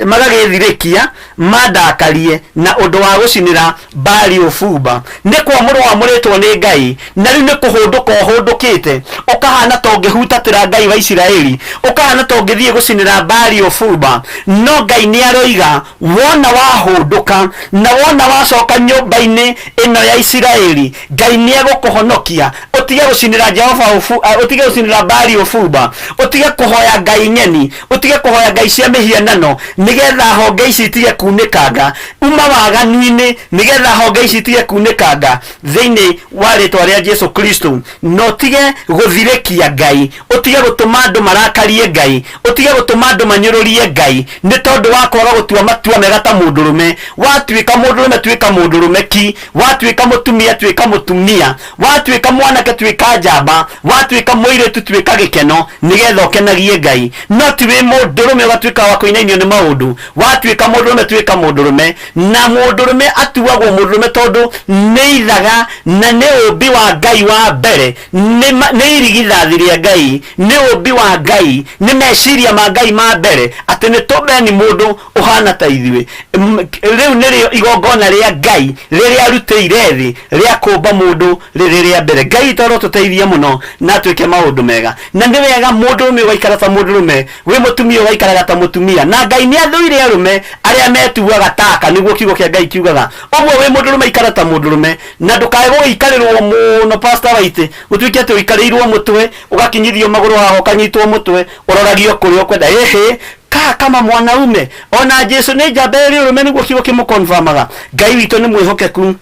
magagithirekia mandakarie na undu wa gucinira Baali Ofuba ni kwamurwo amuritwo ni Ngai na riu ni kuhunduka uhundukite ukahana ta ungihutatira Ngai wa Isiraeli ukahana ta ungithie gucinira Baali Ofuba no Ngai ni aroiga wona wahunduka na wona wacoka nyumba-ini ino ya Isiraeli Ngai ni egukuhonokia utige gucinira Jehova utige gucinira Baali Ofuba utige kuhoya Ngai nyeni utige kuhoya Ngai cia mihianano nigetha honge ici itige kunikanga uma waganu-ini nigetha honge ici itige kunikanga thiini wa ritwa ria Jesu Kristo no tige guthirekia Ngai utige gutuma andu marakarie Ngai utige gutuma andu manyururie Ngai ni tondu wa kwaga gutua matua mega ta mundurume watuika mundurume tuika mundurume ki watuika mutumia tuika mutumia watuika mwanake tuika njamba watuika muiritu tuika gikeno nigetha ukenagie Ngai no tiwe mundurume watuika wa kuinainio ni maundu watuika mundurume tuika mundurume na mundurume atuagwo mundurume tondu ni ithaga na ni umbi wa Ngai wa mbere ni irigithathi ria Ngai ni umbi wa Ngai ni meciria ma Ngai ma mbere ati ni tobe ni mundu uhana ta ithuĩ riu nirio igongona ria Ngai riria arutĩire thi ria kumba mundu riri ria mbere Ngai toro tuteithie muno na twike maundu mega na ni wega mundurume waikara ta mundurume wi mutumia waikara ta mutumia na Ngai ni athuire arume aria metuaga taka niguo kiugo kia Ngai kiugaga uguo wi mundurume ikara ta mundurume na ndukae guikarirwo muno pastor waite utuike ati uikarirwo mutwe ugakinyithio maguru haho ukanyitwo mutwe uroragio kurio kwenda kama mwanaume ona Jesu ni jaberi urume niguo kiugo kimukonfirmaga Ngai witũ ni mwihokeku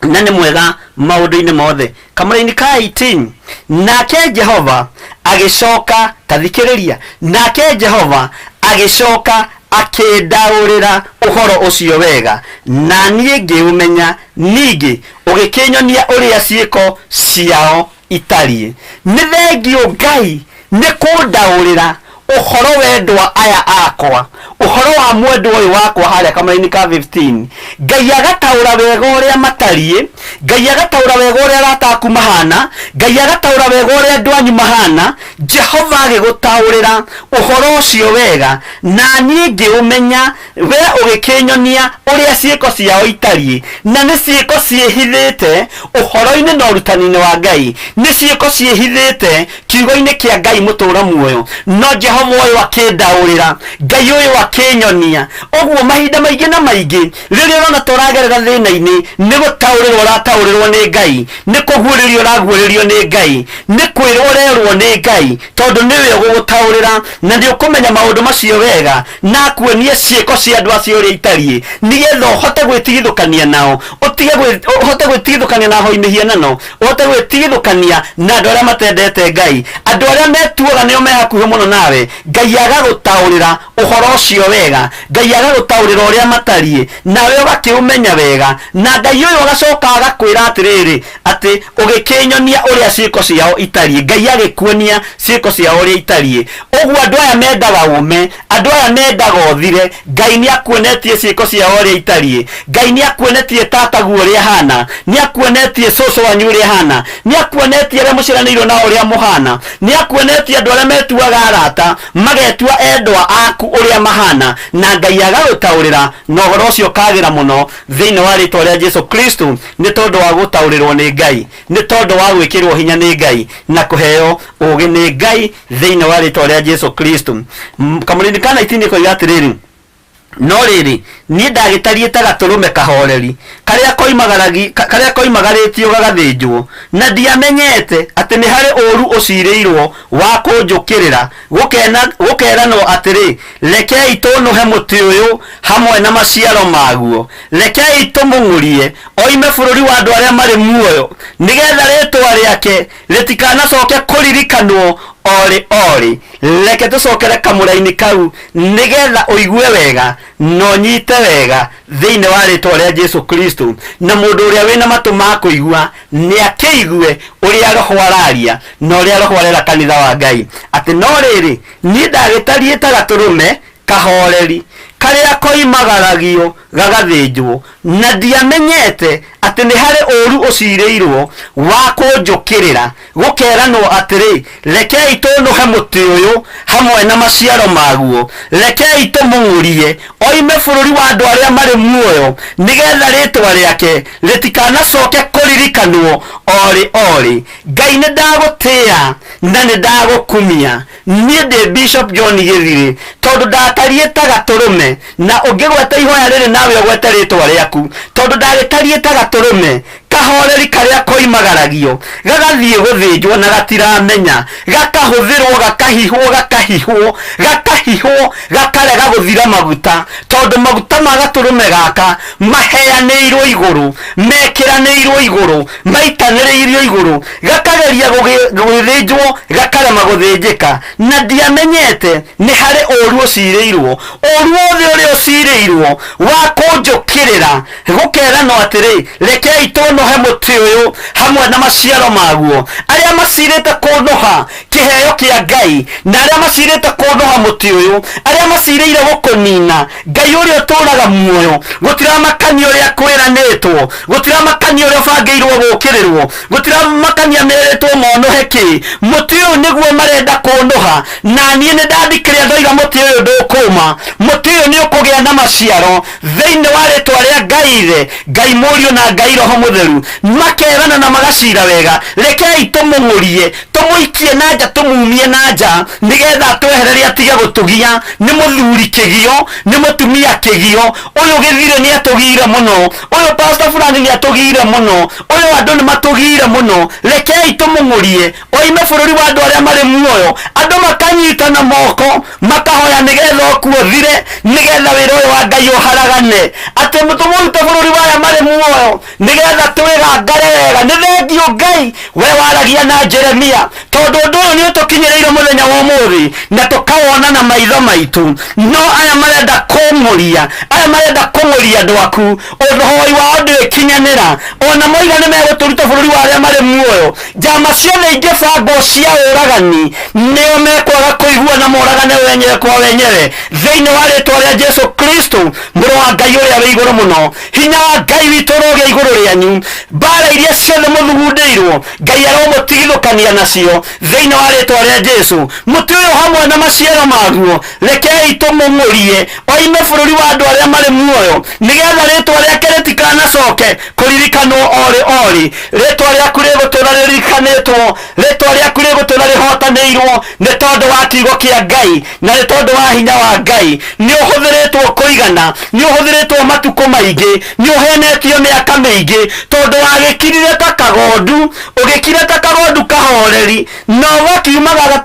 na ni mwega maundu-ini mothe kamũra-inĩ ka 18 nake Jehova agicoka tathikiriria nake Jehova agicoka akindaurira uhoro ucio wega na niĩ ngĩũmenya ningĩ ũgĩkĩnyonia ũrĩa ciĩko ciao itariĩ nĩ thengio Ngai nĩ kũndaũrĩra uhoro wendwa aya akwa uhoro wa mwendwa uyu wakwa haria kamũra-inĩ ka 15 Ngai agataũra wega ũrĩa matariĩ Ngai agataũra wega ũrĩa arataku mahana Ngai agataũra wega ũrĩa andũ anyu mahana Jehova agĩgũtaũrĩra uhoro ũcio wega na niĩ ngĩũmenya we ũgĩkĩnyonia ũrĩa ciĩko ciao itariĩ na nĩ ciĩko ciĩhithĩte uhoro-inĩ na ũrutani-inĩ wa Ngai nĩ ciĩko ciĩhithĩte kiugo-inĩ kĩa Ngai mũtũũra muoyo no Jehova uyu akindaũrĩra Ngai uyu akinyonia uguo mahinda maingĩ na maingĩ rĩrĩa ũrona tũragerera thĩna-inĩ nĩ gũtaũrĩrwo ũrataũrĩrwo nĩ Ngai nĩ kũguũrĩrio ũraguũrĩrio nĩ Ngai nĩ kwĩrwo ũrerwo nĩ Ngai tondu niwe ũgũgũtaũrĩra na nĩ ũkũmenya maũndũ macio wega na kuonie ciĩko cia andũ acio ũrĩa itariĩ nigetha ũhote gwĩtigithũkania nao ũhote gwĩtigithũkania na hoi mĩhianano ũhote gwĩtigithũkania na andũ arĩa matendete Ngai andũ arĩa metuaga nĩo me hakuhĩ mũno nawe Ngai agagũtaũrĩra uhoro ũcio wega Ngai agagũtaũrĩra ũrĩa matariĩ nawe ũgakĩũmenya wega na Ngai ũyũ agacoka agakwĩra atĩrĩrĩ atĩ ũgĩkĩnyonia ũrĩa ciĩko ciao itariĩ Ngai agĩkuonia ciĩko ciao ũrĩa itariĩ ũguo andũ aya mendaga ũme andũ aya mendaga ũthire Ngai nĩ akuonetie ciĩko ciao ũrĩa itariĩ Ngai nĩ akuonetie tataguo ũrĩa hana nĩ akuonetie cũcũ wanyu ũrĩa hana nĩ akuonetie arĩa mũciaranĩirwo na ũrĩa mũhana nĩ akuonetie andũ arĩa metuaga arata magetua endwa aku ũrĩa mahana na Ngai agagũtaũrĩra na ũhoro ũcio ũkagĩra mũno thĩinĩ wa rĩtwa rĩa Jesu Kristo nĩ tondũ wa gũtaũrĩrwo nĩ Ngai nĩ tondũ wa gwĩkĩrwo hinya nĩ Ngai na kũheo ũũgĩ nĩ Ngai thĩinĩ wa rĩtwa rĩa Jesu Kristo kamũra-inĩ ka 19 koiga atĩrĩrĩ no rĩrĩ niĩ ndagĩtariĩ ta gatũrũme kahoreri karĩa koimagarĩtio gagathĩnjwo na ndiamenyete atĩ nĩ harĩ ũũru ũcirĩirwo wa kũnjũkĩrĩra gũkeranwo atĩrĩ rekei tũnũhe mũtĩ ũyũ hamwe na maciaro maguo rekei tũmũng'ũrie oime bũrũri wa andũ arĩa marĩ muoyo nĩgetha rĩtwa rĩake rĩtikanacoke kũririkanwo ori reke tũcokere kamũra-inĩ kau nĩgetha ũigue wega no nyite wega thĩinĩ wa rĩtwa rĩa Jesu Kristo na mũndũ ũrĩa wĩna matũ ma kũigua nĩ akĩigue ũrĩa roho araria na ũrĩa roho arera kanitha wa Ngai atĩ no rĩrĩ niĩ ndagĩtariĩ ta gatũrũme kahoreri karĩa koimagaragio gagathinjwo na ndiamenyete ati ni hari uru ucireirwo wa kunjukirira gukeranwo atiri rekei tunuhe muti uyu hamwe na maciaro maguo rekei tumung'urie oime bururi wa andu aria mari muoyo nigetha ritwa riake ritikanacoke kuririkanwo ori Ngai ni ndagutia na ni ndagukumia nie ndi Bishop John Githiri tondu ndatarie ta gaturume na ungigweta ihoya riri nawe ugwete ritwa riaku tondu ndagitarie ta gaturume kahoreri karia koimagaragio gagathie guthinjwo na gatiramenya gakahuthirwo gakahihwo gakarega guthira maguta tondu maguta ma gaturume gaka maheanirwo iguru mekiranirwo iguru maitaniririo iguru gakageria guthinjwo gakarema guthinjika na ndiamenyete ni hari uru ucireirwo uru othe uria ucireirwo wa kunjukirira gukerano atiri rekei tunuhe muti uyu hamwe na maciaro maguo aria macirite kunuha kiheo kia Ngai na aria macirite kunuha muti uyu aria macireire gukunina Ngai uria uturaga muoyo gutiramakania uria kwiranitwo gutiramakania uria bangeirwo gukirirwo gutiramakania meretwo monuhe ki muti uyu niguo marenda kunuha na nie ni ndandikire ndoiga muti uyu ndukuma muti uyu ni ukugia na maciaro thiini wa ritwa ria Ngai murio na Ngai Roho Mutheru makerana na magacira wega rekei tumung'urie tumuikie nanja tumumie nanja nigetha twehererie atige gutugia ni muthuri kigio ni mutumia kigio uyu Githiri ni atugire muno uyu pastor fulani ni atugire muno uyu andu ni matugire muno rekei tumung'urie oime bururi wa andu aria mari muoyo andu makanyitana moko makahoya nigetha okuthire nigetha wira uyu wa Ngai uharagane ati mutumurute bururi wa aria mari muoyo nigetha twigangare wega ni thengio Ngai we waragia na Jeremia tondu undu uyu ni utukinyireire muthenya wa umuthi na tukawona na maitho maitu no aya marenda kung'uria andu aku uthoi wao ndikinyanira ona moiga ni meguturuta bururi wa aria mari muoyo njama ciothe ingibango cia uragani nio mekwaga kuigua na moragane wenyewe kwa wenyewe thiini wa ritwa ria Jesu Kristo muru wa Ngai uria wi iguru muno hinya wa Ngai witu rogia iguru rianyu bara iria ciothe muthugundirwo Ngai aromutigithukania nacio thiini wa ritwa ria Jesu muti uyu hamwe na maciaro maguo rekei tumung'urie oime bururi wa andu aria mari muoyo nigetha ritwa riake ritikanacoke kuririkanwo ori ritwa riaku rigutura riririkanitwo ritwa riaku rigutura rihotanirwo ni tondu wa kiugo kia Ngai na ni tondu wa hinya wa Ngai ni uhuthiritwo kuigana ni uhuthiritwo matuko maingi ni uhenetio miaka mingi tondu wagikirire ta kagondu ugikire ta kagondu kahoreri no wakiumaga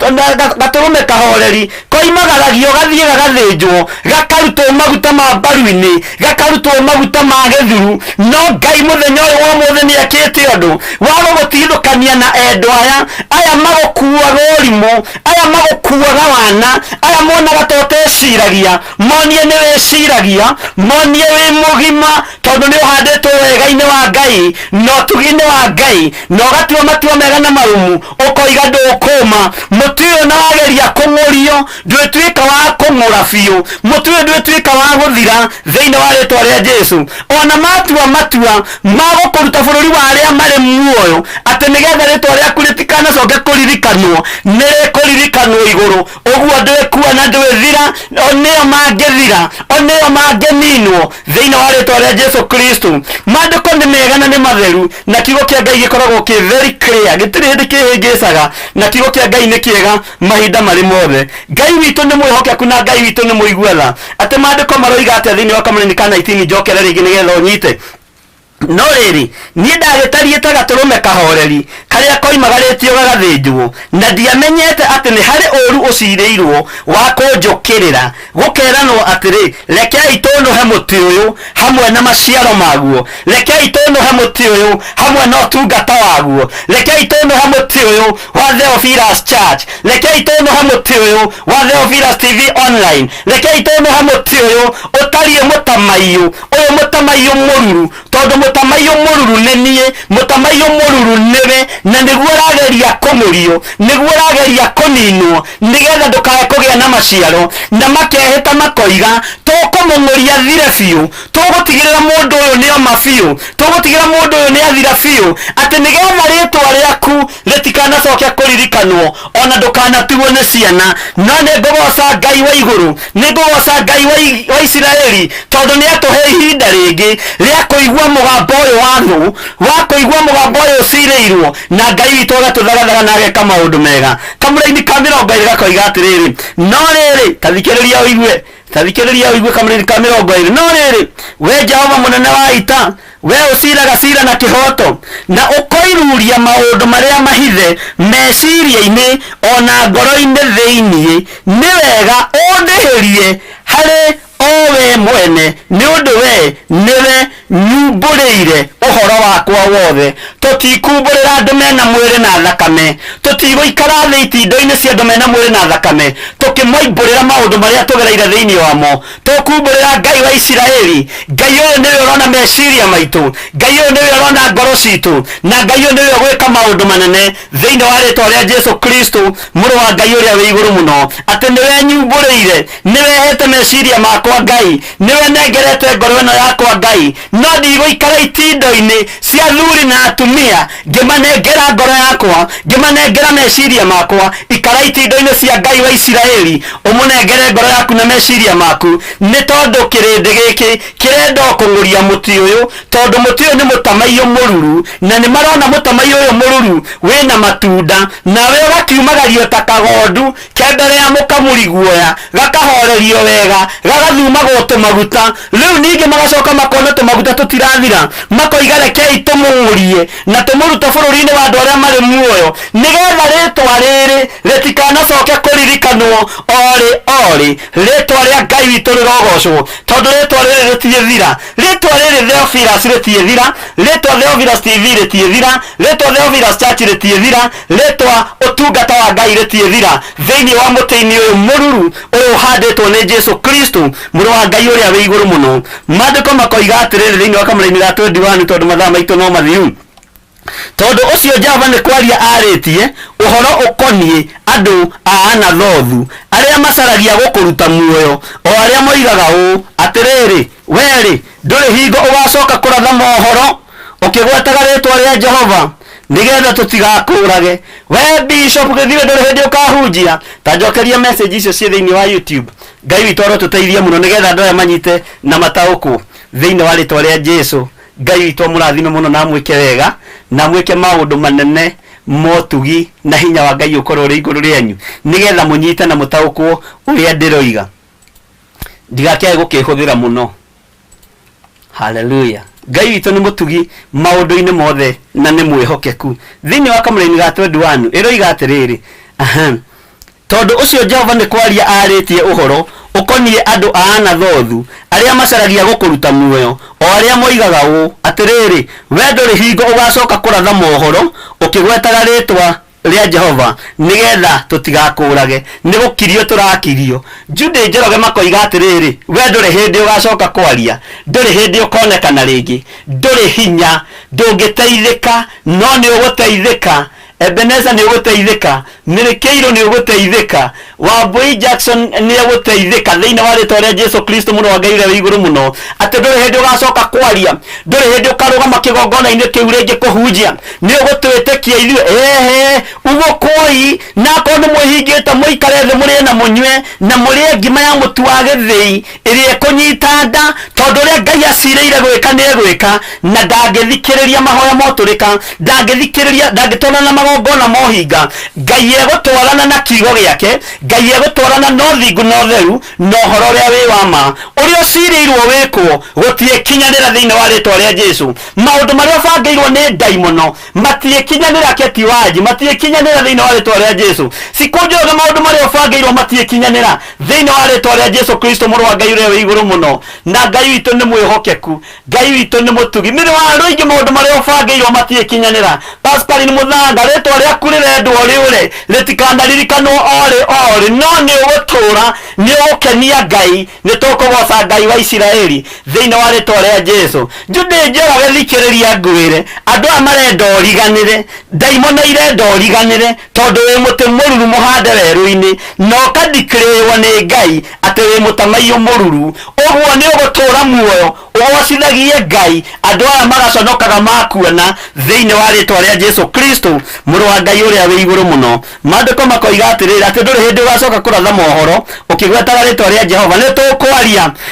gaturume kahoreri koimagaragio gathie gagathinjwo gakarutwo maguta ma mbaru-ini gakarutwo maguta ma githuru no Ngai muthenya uyu wa muthi ni ekite undu wa gutigithukania na endo aya magukuaga urimo aya magukuaga wana aya monaga toteciragia monie ni wiciragia monie wi mugima tondu ni uhanditwo wega-ini wa Ngai no tugi-ini wa Ngai no gatua matua mega na marumu ukoiga ndukuma muti uyu na wageria kung'urio ndwituika wa kung'ura biu muti uyu ndwituika wa guthira thiini wa ritwa ria Jesu ona matua magukuruta bururi wa aria mari muoyo ati nigetha ritwa riaku ritikanacoke kuririkanwo nirikurikanwo iguru uguo ndikua na ndwithira onio mangithira onio mangininwo thiini wa ritwa ria Jesu Kristo mandiko ni mega na ni matheru na kiugo kia Ngai gikoragwo ki very clear gitiri hindi kihingicaga na kiugo kia Ngai ni kiega mahinda mari mothe Ngai witu ni mwihokeku na Ngai witu ni muiguetha ati mandiko maroiga atia thiini wa Kamũranĩ ka 19 njokere ringi nigetha unyite no riri nie ndagitarie ta gaturume kahoreri karia koimagaritio gagathinjwo na ndiamenyete ati ni hari uru ucireirwo wa kunjukirira gukeranwo atiri rekei tunuhe muti uyu hamwe na maciaro maguo rekei tunuhe muti uyu hamwe na utungata waguo rekei tunuhe muti uyu wa Theophilus Church rekei tunuhe muti uyu wa Theophilus TV online rekei tunuhe muti uyu tarie mutamayo oyo mutamayo mururu tondu mutamayo mururu nenie mutamayo mururu nebe na niguo rageria kumurio niguo rageria kuninwo nigetha ndukae kugia na maciaro na makeheta makoiga tukumung'uria thire biu tugutigirira mundu uyu ni oma biu tugutigirira mundu uyu ni athira biu ati nigetha ritwa riaku ritikanacokia kuririkanwo ona ndukanatuo ni ciana no ni ngugoca Ngai wa iguru ni ngugoca Ngai wa Isiraeli tondu ni atuhe ihinda ringi ria kuigua mugambo uyu wathu wa kuigua mugambo uyu cireirwo na Ngai witu agatuthagathaga na ageka maundu mega kamuraini ka 20 gakoiga atiriri no riri tathikiriria uigue kamuraini ka 20 no riri we Jehova munene wa ita we uciraga cira na kihoto na ukoiruria maundu maria mahithe meciria-ini ona ngoro-ini thiini ni wega undihirie hari owe mwene ni undu we niwe nyumburiire uhoro wakwa wothe tutikumburira andu mena mwiri na thakame tutiguikara thi itindo-ini cia andu mena mwiri na thakame tukimoimburira maundu maria tugereire thiini wamo tukumburira Ngai wa Isiraeli Ngai uyu niwe urona meciria maitu Ngai uyu niwe urona ngoro citu na Ngai uyu niwe gwika maundu manene thiini wa ritwa ria Jesu Kristo muru wa Ngai uria wi iguru muno ati niwe nyumburiire niwe hete meciria makwa Ngai niwe nengerete ngoro ino yakwa Ngai no ndigũikara itindo-ini cia thuri na atumia ngimanengera ngoro yakwa ngimanengera meciria makwa ikara itindo-ini cia Ngai wa Isiraeli umunengere ngoro yaku na meciria maku ni tondu kirindi giki kirenda kung'uria muti uyu tondu muti uyu ni mutamaio mururu na ni marona mutamaio uyu mururu wina matunda nawe ugakiumagario ta kagondu kendere ya mukamuri guoya gakahorerio wega gagathumagwo tumaguta riu ningi magacoka makona tumaguta tutirathira makoiga rekei tumung'urie na tumurute bururi-ini wa andu aria mari muoyo nigetha ritwa riri ritikanacoke kuririkanwo ori ritwa ria Ngai witu rirogocwo tondu ritwa riri ritiethira ritwa riri Theophilus ritiethira ritwa Theophilus TV ritiethira ritwa Theophilus Church ritiethira ritwa utungata wa Ngai ritiethira thiini wa muti-ini uyu mururu uyu uhanditwo ni Jesu Kristo muru wa Ngai uria wi iguru muno mandiko makoiga atiriri thiini wa kamuraini ga 21 tondu mathaa maitu no mathiu tondu ucio Jehova ni kwaria aritie uhoro ukonie andu a Anathothu aria macaragia gukuruta muoyo o aria moigaga uu atiriri weri nduri hingo ugacoka kuratha mohoro ukigwetaga ritwa ria Jehova nigetha tutigakurage we bishop githiwe nduri hindi ukahunjia ta njokeria message icio cie thiini wa YouTube Ngai witu arotuteithie muno nigetha andu aya manyite na matauku thiini wa ritwa ria Jesu Ngai witu murathime muno na mwike wega na mwike maundu manene motugi na hinya wa Ngai ukorwo ri iguru rianyu nigetha munyite na mutaukwo uria ndiroiga ndigakege gukihuthira muno haleluya Ngai witu ni mutugi maundu-ini mothe na ni mwihokeku thiini wa kamuraini ga 21 iroiga atiriri tondu ucio Jehova ni kwaria aritie uhoro ukonie andu a Anathothu aria macaragia gukuruta muoyo o aria moigaga uu atiriri we nduri hingo ugacoka kuratha mohoro ukigwetaga ritwa ria Jehova nigetha tutigakurage ni gukirio turakirio Jude Njoroge makoiga atiriri we nduri hindi ugacoka kwaria nduri hindi ukonekana ringi nduri hinya ndungiteithika no ni uguteithika Ebeneza ni uguteithika Mirikeiro ni uguteithika Wambui Jackson ni uguteithika thiini wa ritwa ria Jesu Kristo muru wa Ngai uria wi iguru muno ati nduri hindi ugacoka kwaria nduri hindi ukarugama kigongona-ini kiu ringi kuhunjia ni ugutwitikia ithuĩ uguo koi nako ni mwihingite muikare thi murie na munywe na murie ngima ya mutu wa githii iria ikunyita nda tondu uria Ngai aciriire gwika ni gwika na ndangithikiriria mahoya moturika ndangitwarana na magongona mohinga Ngai egutwarana na kiugo giake Ngai egutwarana no thingu no theru no horo uria wi wa ma uria uciriirwo wikwo gutiekinyanira thiini wa ritwa ria Jesu maundu maria bangeirwo ni Ngai muno matiekinyanira ketiwaji matiekinyanira thiini wa ritwa ria Jesu sikunjoroge maundu maria bangeirwo matiekinyanira thiini wa ritwa ria Jesu Kristo muru wa Ngai uria wi iguru muno na Ngai witu ni mwihokeku Ngai witu ni mutugi miri wa ruingi maundu maria bangeirwo matiekinyanira Pascal ni muthanga ritwa riaku rirendwo riure ritikanaririkanwo ori uri no ni ugutura ni ugukenia Ngai ni tukugoca Ngai wa Isiraeli thiini wa ritwa ria Jesu jundi njora githikiriria ngwire andu a marenda origanire daimona irenda origanire tondu wi muti mururu muhande weru-ini no kadikirwo ni Ngai ati wi mutamaiyo mururu uguo ni ugutura muoyo ugocithagie Ngai andu aya magaconokaga makuona thiini wa ritwa ria Jesu Kristo muru wa Ngai uria wi iguru muno mandiko makoiga atiriri ati nduri hindi ugacoka kuratha mohoro ukigwetaga ritwa ria Jehova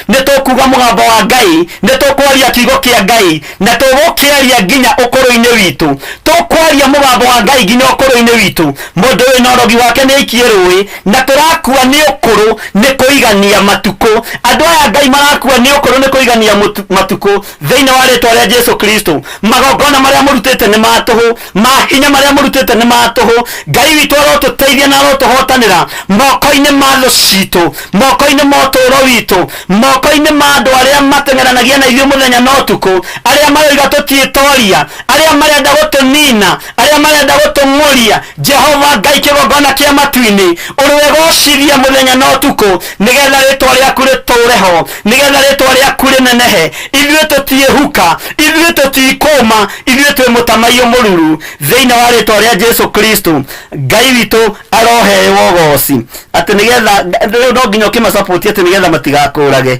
ni tukuga mugambo wa Ngai ni tukwaria kiugo kia Ngai na tugukiaria nginya ukuru-ini witu tukwaria mugambo wa Ngai nginya ukuru-ini witu mundu wi na urogi wake ni ikie rui na turakua ni ukuru ni kuigania matuko andu aya Ngai marakua ni ukuru ni kuigania matuko thiini wa ritwa ria Jesu Kristo magongona maria murutite ni matuhu mahinya maria murutite ni matuhu Ngai witu arotuteithia na arotuhotanira moko-ini ma thu citu moko-ini ma uturo witu moko-ini ma andu aria mateng'eranagia na ithuĩ muthenya na utuku aria maroiga tutiitoria aria marenda gutunina aria marenda gutung'uria Jehova Ngai kigongona kia matu-ini uriwegocithia muthenya na utuku nigetha ritwa riaku riture ho nigetha ritwa riaku rinenehe ithuĩ tutiehuka ithuĩ tutikũma ithuĩ twi mutamaiyo mururu thiini wa ritwa ria Jesu Kristo Ngai witu aroheyo ugoci ati nigetha no nginya ukimasupport ati nigetha matigakũrage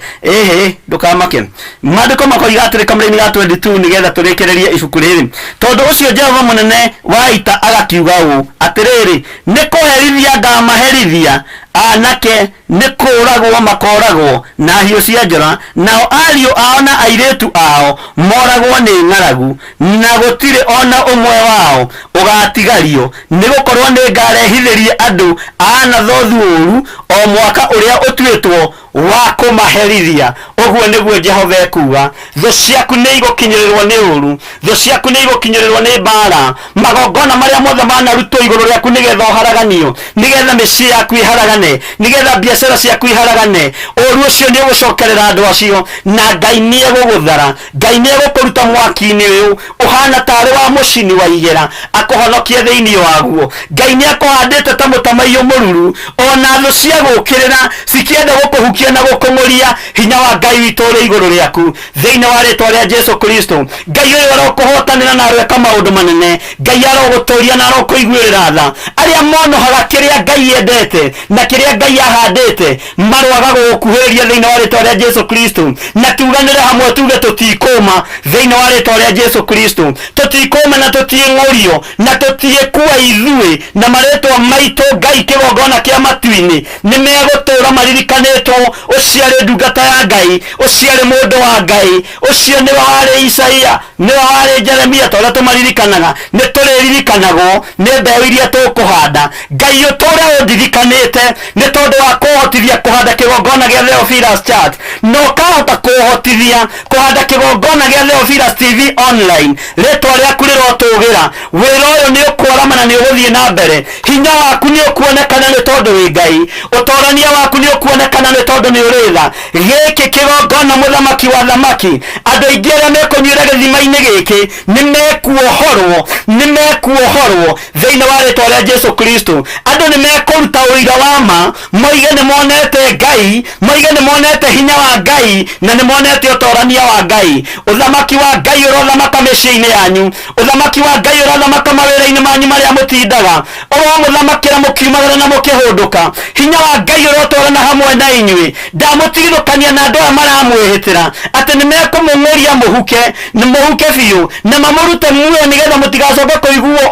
ndukamake mandiko makoiga atiri kamũra-inĩ ga 22 nigetha tũrĩkĩrĩrie ibuku rĩrĩ tondu ucio Jehova munene wa ita agakiuga ũũ atiriri ni kũherithia ngamaherithia anake ni kũragwo makoragwo na hiũ cia njora nao ariũ ao na airĩtu ao moragwo nĩ ng'aragu na gũtirĩ ona ũmwe wao ũgatigario nĩ gũkorwo nĩ ngarehithĩrie andũ a Anathothu ũũru o mwaka ũrĩa ũtuĩtwo wa kũmaherithia ũguo nĩguo Jehova ekuga thũ ciaku nĩ igũkinyĩrĩrwo nĩ ũũru thũ ciaku nĩ igũkinyĩrĩrwo nĩ mbara magongona marĩa mothe manarutwo igũrũ rĩaku nigetha ũharaganio nigetha mĩciĩ yaku iharagane nigetha biacara ciaku iharagane ũũru ũcio nĩ ũgũcokerera andũ acio na Ngai nĩ egũgũthara Ngai nĩ egũkũruta mwaki-inĩ ũyũ ũhana tarĩ wa mũcini wa igera akũhonokie thĩinĩ waguo Ngai nĩ akũhandĩte ta mũtamaiyo mũruru ona thũ cia gũkĩrĩra cikĩenda gũkũhukia na gũkũng'ũria hinya wa Ngai witũ ũrĩ igũrũ rĩaku thĩinĩ wa rĩtwa rĩa Jesu Kristo Ngai ũyũ arokũhotanĩra na arweka maũndũ manene Ngai arogũtũria na arokũiguĩrĩra tha arĩa monohaga kĩrĩa Ngai endete na kĩrĩa Ngai ahandĩte marwaga gũgũkuhĩrĩria thĩinĩ wa rĩtwa rĩa Jesu Kristo na tuganĩre hamwe tuge tũtikũma thĩinĩ wa rĩtwa rĩa Jesu Kristo tũtikũma na tũtiĩng'ũrio na tũtiĩkua ithuĩ na marĩtwa maitũ Ngai kĩgongona kĩa matu-inĩ nĩ megũtũũra maririkanĩtwo ũcio arĩ ndungata ya Ngai ũcio arĩ mũndũ wa Ngai ũcio nĩ warĩ Isaia nĩ warĩ Jeremia ta ũrĩa tũmaririkanaga nĩ tũrĩririkanagwo nĩ mbeũ iria tũkũhanda Ngai ũtũũre ũndirikanĩte nĩ tondũ wa kũhotithia kũhanda kĩgongona gĩa Theophilus Church no kahota kũhotithia kũhanda kĩgongona gĩa Theophilus TV online rĩtwa rĩaku rĩrotũgĩra wĩra ũyũ nĩ ũkũarama na nĩ ũgũthiĩ na mbere hinya waku nĩ ũkuonekana nĩ tondũ wĩ Ngai ũtorania waku nĩ ũkuonekana nĩ tondũ nĩ ũrĩ tha gĩkĩ kĩgongona mũthamaki wa thamaki andũ aingĩ arĩa mekũnyuĩra gĩthima-inĩ gĩkĩ nĩ mekuohorwo thĩinĩ wa rĩtwa rĩa Jesu Kristo andũ nĩ mekũruta ũira wa ma moige nĩ monete Ngai moige nĩ monete hinya wa Ngai na nĩ monete ũtorania wa Ngai ũthamaki wa Ngai ũrothamaka mĩciĩ-inĩ yanyu ũthamaki wa Ngai ũrothamaka mawĩra-inĩ manyu marĩa mũtindaga ũromũthamakĩra mũkiumagara na mũkĩhũndũka hinya wa Ngai ũrotwarana hamwe na inyuĩ ndamũtigithũkania na andũ aya maramwĩhĩtĩra atĩ nĩ mekũmũng'ũria mũhuke biũ na mamũrute muoyo nĩgetha mũtigacoke kũiguo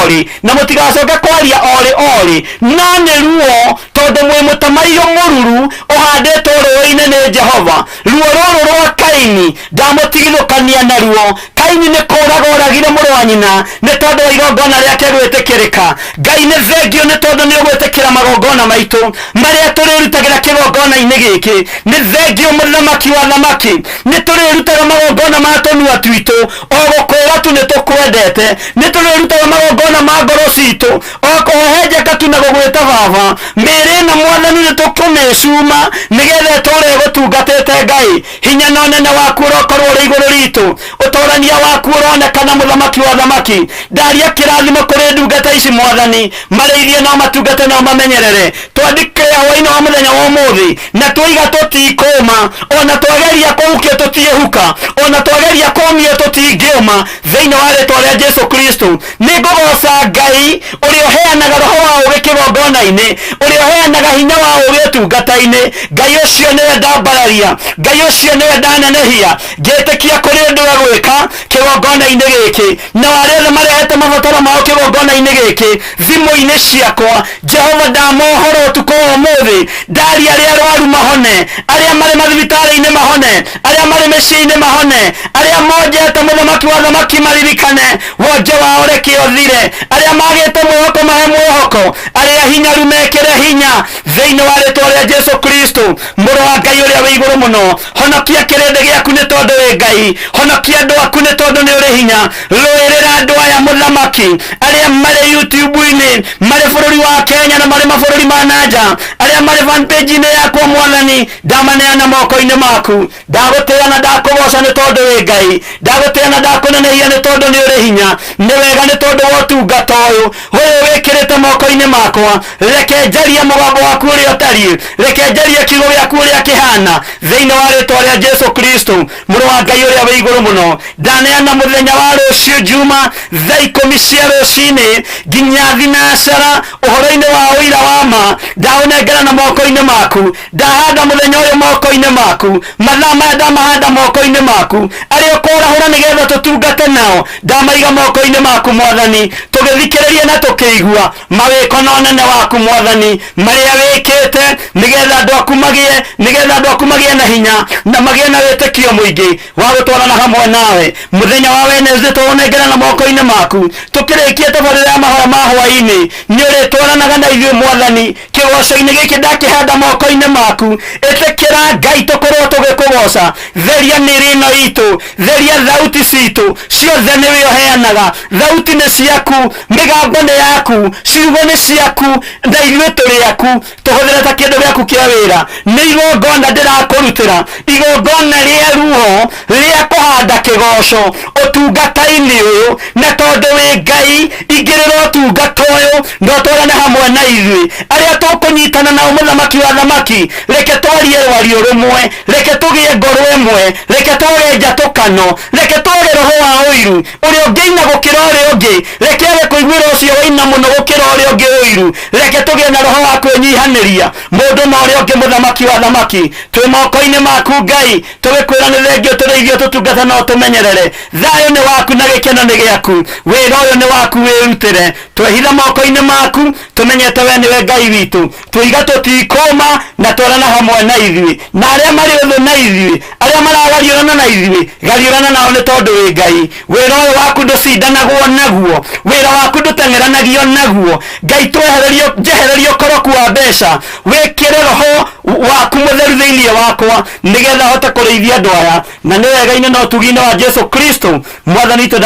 orĩ na mũtigacoke kwaria orĩ no nĩ ruo tondũ mwĩ mũtamaiyo mũruru ũhandĩtwo rũĩ-inĩ nĩ Jehova ruo rũrũ rwa Kaini ndamũtigithũkania na ruo Kaini nĩ kũũraga ũragire mũrũ wa nyina nĩ tondũ wa igongona rĩake gwĩtĩkĩrĩka Ngai nĩ thengio nĩ tondũ nĩ ũgwĩtĩkĩra magongona maitũ marĩa tũrĩrutagĩra kĩgongona-inĩ gĩkĩ nĩ thengio mũthamaki wa thamaki nĩ tũrĩrutaga magongona ma tũnua twitũ o gũkũũra tu nĩ tũkwendete nĩ tũrĩrutaga magongona ma ngoro citũ o kũhehenjeka tu na gũgwĩta baba mĩĩrĩ na mwathani nĩ tũkũmĩcuma nĩgetha tũrĩ gũtungatĩte Ngai hinya na ũnene muthenya waku urokorwo uri iguru ritu utorania waku uronekana muthamaki wa thamaki ndaria kirathimo kuri ndungata ici mwathani mareithie no matungate no mamenyerere twandike hawaini wa muthenya wa umuthi na twiga tutikoma ona twageria kuukia tutiehuka ona twageria kumia tutingiuma thiini wa ritwa ria Jesu Kristo ningugoca Ngai uria uheanaga roho wa ugi kigongona-ini uria uheanaga hinya wa ugi utungata-ini Ngai ucio niwe ndambararia Ngai ucio niwe ndanenehia ngitikia kuri undu wa gwika kigongona-ini giki na wariothe marehete mabataro mao kigongona-ini giki thimu-ini ciakwa Jehova ndamohoro utuku wa umuthi ndaria aria arwaru mahone aria mari mathibitari-ini mahone aria mari micii-ini mahone aria monjete muthamaki wa thamaki maririkane wonje wao reke uthire aria magite mwihoko mahe mwihoko aria hinyaru mekire hinya thiini wa ritwa ria Jesu Kristo muru wa Ngai uria wi iguru muno honokia kirindi giaku ni tondu wi Ngai honokia andu aku ni tondu ni uri hinya rwirira andu aya muthamaki aria mari YouTube-ini mari bururi wa Kenya na mari mabururi ma nanja aria mari fan page-ini yakwa mwathani ndamaneana moko-ini maku ndaguteana ndakugoca ni tondu wi Ngai ndaguteana ndakunenehia ni tondu ni uri hinya ni wega ni tondu wa utungata uyu wikirite moko-ini makwa reke njarie mugambo waku uria utari reke njarie kiugo giaku uria kihana thiini wa ritwa ria Jesu Kristo muru wa Ngai uria wi iguru muno ndaneana muthenya wa rucio Juma thaa 10 cia rucini nginya thinacara uhoro-ini wa uira wa ma ndaunengera na moko-ini maku ndahanda muthenya uyu moko-ini maku mathaa maya ndamahanda moko-ini maku aria ukurahura nigetha tutungate nao ndamaiga moko-ini maku mwathani tugithikiririe na tukiigua mawiko na unene waku mwathani maria wikite nigetha andu aku magie na hinya na magie na witikio muingi wa gutwarana hamwe nawe muthenya wa Wednesday tuunengera na moko-ini maku tukirikie tabarira mahora ma hwaini ni uritwaranaga na ithuĩ mwathani kigoco-ini giki ndakihanda moko-ini maku itikira Ngai tukorwo tugikugoca theria niri ino itu theria thauti citu ciothe niwe uheanaga thauti ni ciaku migambo ni yaku ciugo ni ciaku na ithuĩ turi aku tuhuthire ta kindu giaku kia wira ni igongona ndirakurutira igongona ria ruho ria kuhanda kigoco utungata-ini uyu na tondu wi Ngai ingirira utungata uyu ndotwarane hamwe na ithuĩ aria tukunyitana nao muthamaki wa thamaki reke twarie rwario rumwe reke tugie ngoro imwe reke tuge njatukano reke tuge roho wa uiru uria ungiina gukira uria ungi reke age kuiguira ucio waina muno gukira uria ungi uiru reke tugie na roho wa kwinyihaniria mundu na uria ungi muthamaki wa thamaki twi moko-ini maku Ngai tugikwira ni thengio tureithio tutungata no tumenyerere thayo ni waku na gikeno ni giaku wira uyu ni waku wirutire twehitha moko-ini maku tumenyete we niwe Ngai witu twiga tutikoma na twarana hamwe na ithuĩ na aria mari uthu na ithuĩ aria maragariũrana na ithuĩ gariũrana nao ni tondu wi Ngai wira uyu waku nducindanagwo naguo wira waku nduteng'eranagio naguo Ngai njehererio koroku wa mbeca wikire roho waku mutheru thiini wakwa nigetha hote kuriithia andu aya na ni wega-ini no tugi-ini wa Jesu Kristo mwathani itu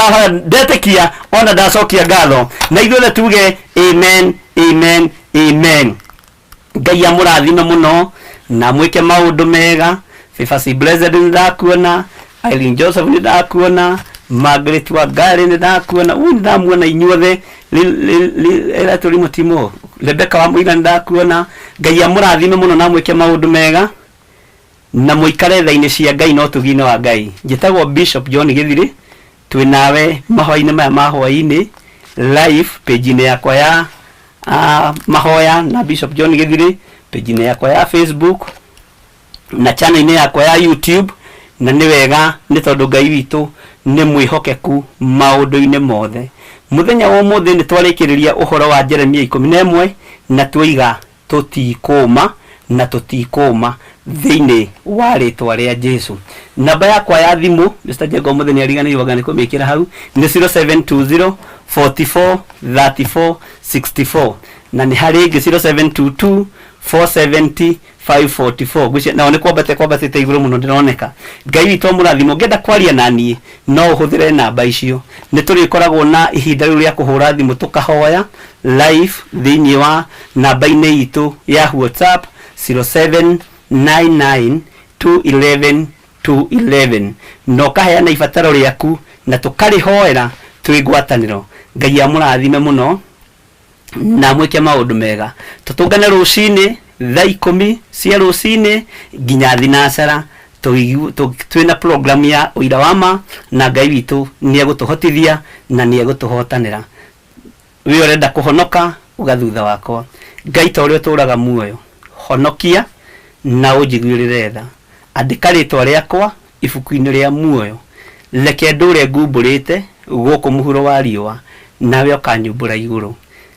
ndetikia ona ndacokia ngatho na ithuothe tuge amen amen amen. Ngai amurathime muno na mwike maundu mega Fifasi Blessed ndakuona Irene Joseph ndakuona Margaret Wangari ndakuona ndamuona inyuothe era turi mutimo Rebecca wa Muira ndakuona Ngai amurathime muno na mwike maundu mega na muikare thaini cia Ngai no tugi-ini wa Ngai njitagwo Bishop John Githiri twi nawe mahoya-ini maya ma hwaini live page-ini yakwa ya mahoya na Bishop John Githiri page-ini yakwa ya Facebook na channel-ini yakwa ya YouTube na ni wega ni tondu Ngai witu ni mwihokeku maundu-ini mothe muthenya wa umuthi ni twarikiriria uhoro wa Jeremia 11 na twiga tutikoma na tutikoma thiini wa ritwa ria Jesu. Namba yakwa ya thimu Mr. Jego muthenya ariganirwo wagani kumikira hau ni 0720 44 34 64 na ni hari ingi 0722 470 544 gwicia nao ni kwambate te iguru muno ndironeka Ngai witu amurathimo ngenda kwaria nani no uhuthire namba icio ni turikoragwo na ihinda riu ria kuhura thimu tukahoya live thiini wa namba-ini itu ya WhatsApp 0799 211 2:11 no kaheana ibataro rĩaku na tũkarĩhoera twĩ ngwatanĩro. Ngai amũrathime mũno na mwĩke maũndũ mega. Tũtũngane rũcinĩ thaa 10 cia rũcinĩ nginya thinacara twĩna program ya ũira wa ma, na Ngai witũ nĩegũtũhotithia na nĩegũtũhotanĩra. Wĩ ũrenda kũhonoka ũgathutha wakwa. Ngai ta ũrĩa ũtũũraga muoyo, honokia na ũnjiguĩrĩre tha. Andĩka rĩtwa rĩakwa ibuku-inĩ rĩa muoyo, reke ndũre ngumbũrĩte gũkũ mũhuro wa riũa, nawe ũkanyumbũra igũrũ.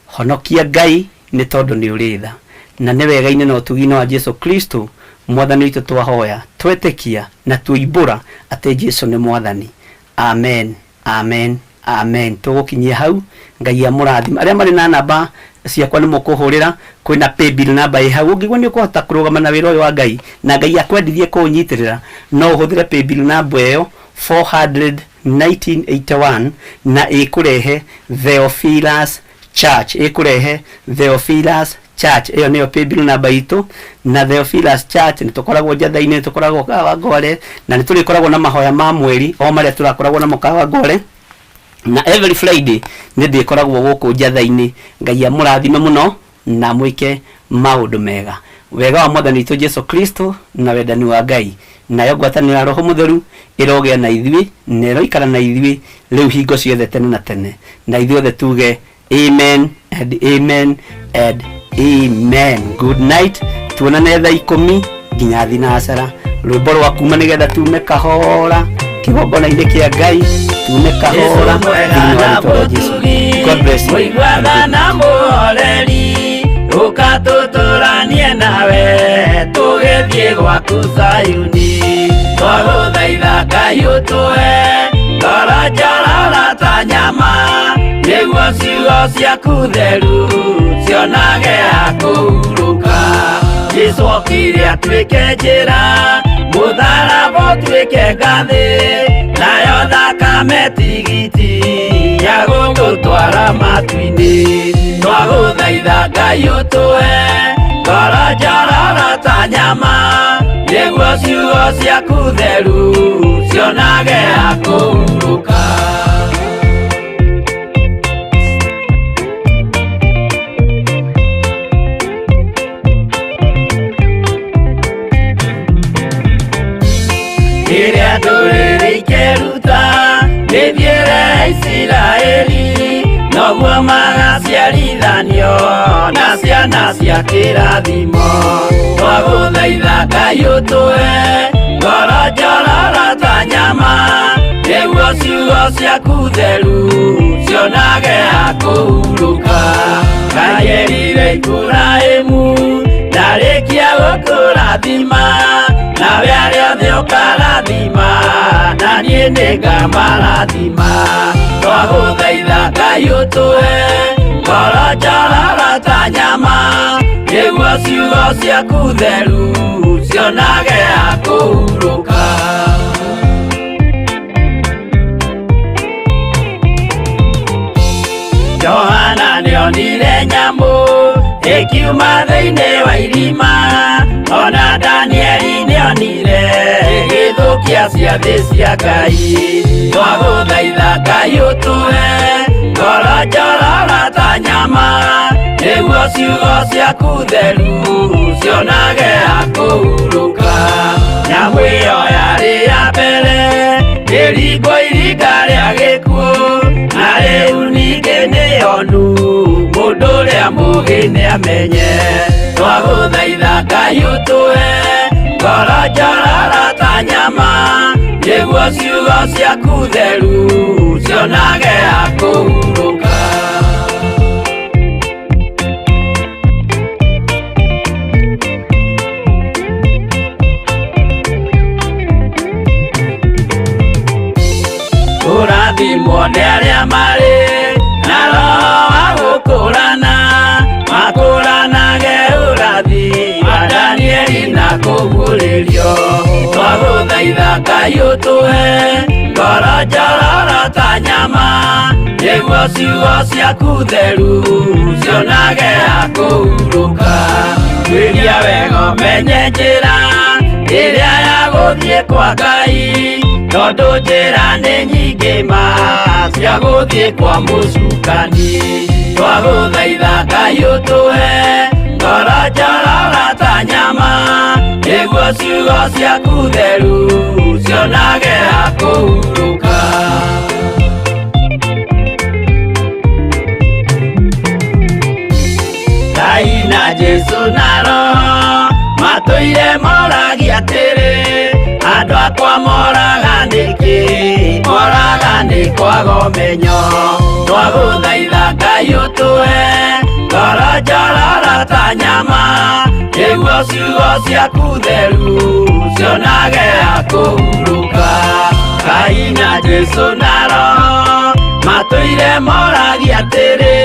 Honokia Ngai nĩ tondũ nĩ ũrĩ tha, na nĩ wega-inĩ na ũtugi-inĩ wa Jesu Kristo Mwathani witũ twahoya, twetĩkia na twĩmbũra atĩ Jesu nĩ Mwathani. Amen, amen, amen. Tũgũkinyia hau. Ngai amũrathime. Arĩa marĩ na namba ciakwa nĩ mũkũhũrĩra, kwĩna paybill namba ĩ hau. Ũngĩgua nĩ ũkũhota kũrũgama na wĩra ũyũ wa Ngai na Ngai akwendithie kũũnyitĩrĩra, no ũhũthĩre paybill namba ĩyo 400-1981 na ĩkũrehe Theophilus Church, ĩkũrehe Theophilus Church. Ĩyo nĩyo paybill namba itũ, na Theophilus Church nĩ tũkoragwo Njatha-inĩ, tũkoragwo Kawangware, na nĩ tũrĩkoragwo na mahoya ma mweri o marĩa tũrakoragwo namo Kawangware, na every Friday nĩ ndĩkoragwo gũkũ Njatha-inĩ. Ngai amũrathime mũno na mwĩke maũndũ mega. Wega wa Mwathani witũ Jesu Kristo na wendani wa Ngai nayo ngwatanĩro ya Roho Mũtheru ĩrogĩa na ithuĩ na ĩroikara na ithuĩ rĩu hingo ciothe tene na tene. Na ithuothe tuge amen and amen and amen. Good night. Tuonane thaa 10 nginya thinacara. Rwĩmbo rwa kuma nĩgetha tume kahora kĩgongona-inĩ kĩa Ngai, tume kahora God bless you. Mũiguaga na mũhoreri ũkatũtũranie nawe tũgĩthiĩ gwaku Zayuni. Twagũthaitha Ngai ũtũhe ngoro njororo ta nyama, nĩguo ciugo ciaku theru cionage ha kũhurũka. Jesũ okire atuĩke njĩra, mũtharaba ũtuĩke ngathĩ, nayo thakame tigiti ya gũgũtwara matu-inĩ. Twagũthaitha Ngai ũtũhe ngoro njororo ta nyama, nĩguo ciugo ciaku theru cionage ha kũhurũka. Rĩrĩa ndũrĩrĩ ikeruta rĩthiĩre Isiraeli, noguo magaciarithanio na ciana cia kĩrathimo. Twagũthaitha Ngai ũtũhe ngoro njororo ta nyama, nĩguo ciugo ciaku theru cionage ha kũhurũka. Ngai erire Iburahĩmu ndarĩkia gũkũrathima, nawe arĩa othe ũkarathima na niĩ nĩngamarathima. Twagũthaitha Ngai ũtũhe ngoro njororo ta nyama, nĩguo ciugo ciaku theru cionage ha kũhurũka. Johana nĩonire nyamũ ĩkiuma thĩinĩ wa irima, ona Danieli nĩonire ĩgĩthũkia ciathĩ cia Ngai. Twagũthaitha Ngai ũtũhe ngoro njororo ta nyama, nĩguo ciugo ciaku theru cionage ha kũhurũka. Nyamũ ĩyo yarĩ ya mbere ĩringwo iringa rĩa gĩkuũ, na rĩu ningĩ nĩyonu mũndũ ũrĩa mũũgĩ nĩamenye. Twagũthaitha Ngai ũtũhe ngoro njororo ta nyama, nĩguo ciugo ciaku theru cionage ha kũhurũka. Kũrathimwo nĩ arĩa marĩ na roho wa gũkũrana, makũranage ũrathi wa Danieli na kũguũrĩrio. Twagũthaitha Ngai ũtũhe ngoro njororo ta nyama, nĩguo ciugo ciaku theru cionage ha kũhurũka. Twĩria wega ũmenye njĩra ĩrĩa ya gũthiĩ kwa Ngai tondũ njĩra nĩ nyingĩ ma cia gũthiĩ kwa mũcukani twagũthaitha Ngai ũtũhe ngoro njororo ta nyama nĩguo ciugo ciaku theru cionage ha kũhurũka Ngai na Jesu na Roho matũire moragia atĩrĩ andũ akwa moraga nĩkĩ moraga nĩ kwaga ũmenyo twagũthaitha Ngai ũtũhe ngoro njororo ta nyama nĩguo ciugo ciaku theru cionage ha kũhurũka Ngai na Jesu na Roho matũire moragia atĩrĩ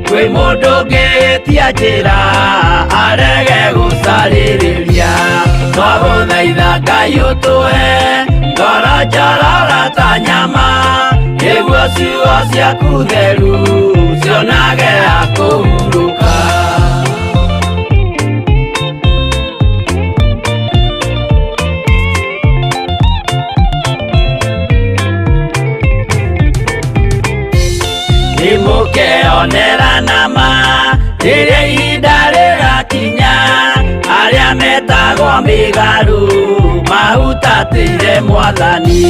kwĩ mũndũ ũngĩtia njĩra arege gũcarĩrĩria twagũthaitha Ngai ũtũhe ngoro njororo ta nyama nĩguo ciugo ciaku theru cionage ha kũhurũka Nimũkeonera nama rĩrĩa ihinda rĩgakinya arĩa metagwo mĩgarũ mahutatĩire Mwathani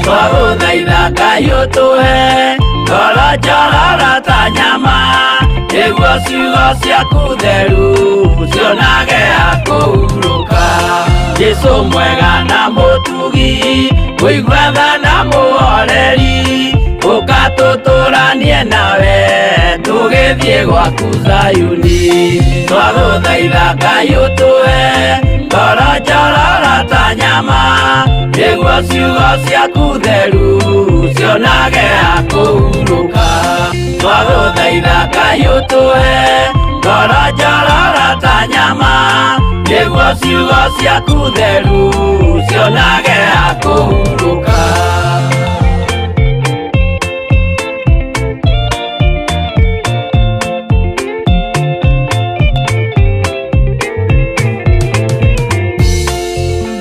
twagũthaitha Ngai ũtũhe ngoro njororo ta nyama nĩguo ciugo ciaku theru cionage ha kũhurũka Jesũ mwega na mũtugi mũigua tha na mũhoreri ũkatũtũranie nawe tũgĩthiĩ gwaku Zayuni twagũthaitha Ngai ũtũhe ngoro njororo ta nyama nĩguo ciugo ciaku theru cionage ha kũhurũka twagũthaitha Ngai ũtũhe ngoro njororo ta nyama nĩguo ciugo ciaku theru cionage ha kũhurũka